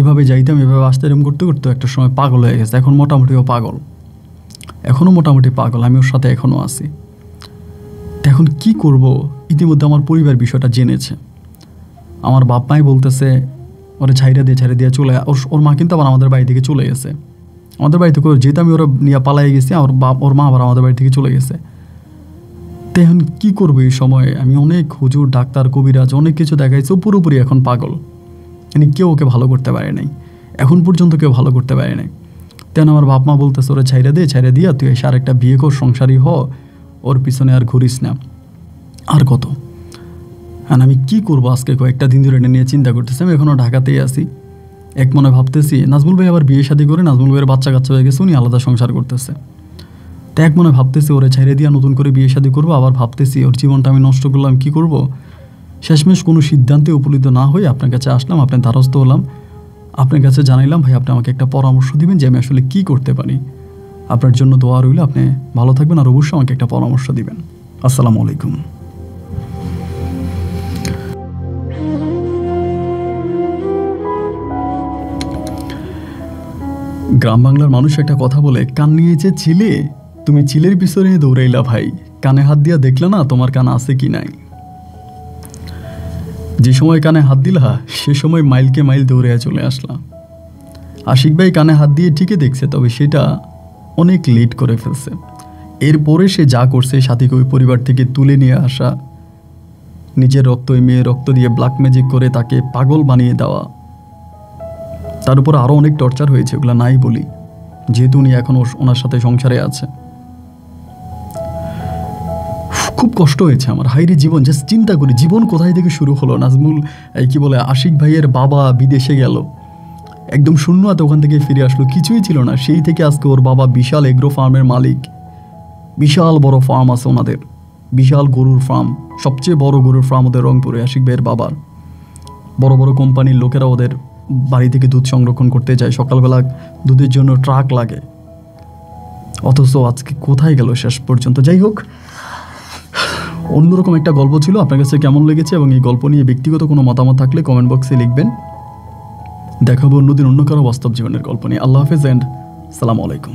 এভাবে যাইতাম, এভাবে আসতে এরম করতে করতে একটা সময় পাগল হয়ে গেছে। এখন মোটামুটিও পাগল, এখনও মোটামুটি পাগল, আমি ওর সাথে এখনও আছি। তো এখন কী করব? ইতিমধ্যে আমার পরিবার বিষয়টা জেনেছে। আমার বাপ মাই বলতেছে ওরে ছাইরা দিয়ে চলে। ওর মা কিন্তু আবার আমাদের বাড়ি থেকে চলে গেছে। আমাদের বাড়ি থেকে যেহেতু আমি ওরা নিয়ে পালাই গেছি, ওর মা আবার আমাদের বাড়ি থেকে চলে গেছে। তো এখন কী করবো এই সময়ে? আমি অনেক হুজুর, ডাক্তার, কবিরাজ অনেক কিছু দেখাইছি, পুরোপুরি এখন পাগল। মানে কেউ ওকে ভালো করতে পারে নাই, এখন পর্যন্ত কেউ ভালো করতে পারে নাই। তেন আমার বাপ মা বলতেছে ওরা ছাইরা দিয়া তুই এসে আরেকটা বিয়ে কর, সংসারী হ, ওর পিছনে আর ঘুরিস না। আর কত? আর আমি কী করবো? আজকে কয়েকটা দিন ধরে এটা নিয়ে চিন্তা করতেছি। আমি এখনও ঢাকাতেই আছি। এক মনে ভাবতেছি নাজমুল ভাই আবার বিয়ে শাদী করে, নাজমুল ভাইয়ের বাচ্চা কাচ্চা হয়ে গেছে, উনি আলাদা সংসার করতেছে। তো এক মনে ভাবতেছি ওরে ছাইরে দিয়া নতুন করে বিয়ে শাদী করবো। আবার ভাবতেছি ওর জীবনটা আমি নষ্ট করলাম, কী করব? শেষমেশ কোনো সিদ্ধান্তে উপনীত না হয়ে আপনার কাছে আসলাম, আপনার দ্বারস্থ হলাম, আপনার কাছে জানাইলাম ভাই আপনি আমাকে একটা পরামর্শ দিবেন যে আমি আসলে কী করতে পারি। আপনার জন্য দোয়া রইল, আপনি ভালো থাকবেন, আর অবশ্যই আমাকে একটা পরামর্শ দিবেন। আসসালামু আলাইকুম। গ্রাম বাংলার মানুষ একটা কথা বলে, কান নিয়েছে ছিলে, তুমি চিলের পিছনে দৌড়াইলা ভাই, কানে হাত দিয়া দেখলে না তোমার কান আছে কি নাই। যে সময় কানে হাত দিলা সে সময় মাইলকে মাইল দৌড়ে চলে আসলা। আশিক ভাই কানে হাত দিয়ে ঠিকই দেখছে, তবে সেটা অনেক লেট করে ফেলছে। এরপরে সে যা করছে, সাথীকে ওই পরিবার থেকে তুলে নিয়ে আসা, নিজের রক্ত ওই মেয়ের রক্ত দিয়ে ব্ল্যাক ম্যাজিক করে তাকে পাগল বানিয়ে দেওয়া, তার উপর আরও অনেক টর্চার হয়েছে, ওগুলো নাই বলি, যেহেতু উনি এখন ওনার সাথে সংসারে আছে। খুব কষ্ট হয়েছে আমার। হাইরে জীবন, জাস্ট চিন্তা করি জীবন কোথায় থেকে শুরু হলো। নাজমুল কি বলে আশিক ভাইয়ের বাবা বিদেশে গেল, একদম শূন্য হাতে ওখান থেকে ফিরে আসলো, কিছুই ছিল না। সেই থেকে আজকে ওর বাবা বিশাল এগ্রো ফার্মের মালিক, বিশাল বড় ফার্ম আছে ওনাদের, বিশাল গরুর ফার্ম, সবচেয়ে বড় গরুর ফার্ম ওদের রংপুরে আশিক ভাইয়ের বাবার। বড় বড় কোম্পানির লোকেরা ওদের বাড়ি থেকে দুধ সংরক্ষণ করতে যায়, সকালবেলা দুধের জন্য ট্রাক লাগে। অথচ আজকে কোথায় গেল শেষ পর্যন্ত? যাই হোক, অন্যরকম একটা গল্প ছিল। আপনার কাছে কেমন লেগেছে এবং এই গল্প নিয়ে ব্যক্তিগত কোনো মতামত থাকলে কমেন্ট বক্সে লিখবেন। দেখাবো অন্যদিন অন্য কারো বাস্তব জীবনের গল্প নিয়ে। আল্লাহ হাফেজ এন্ড সালামু আলাইকুম।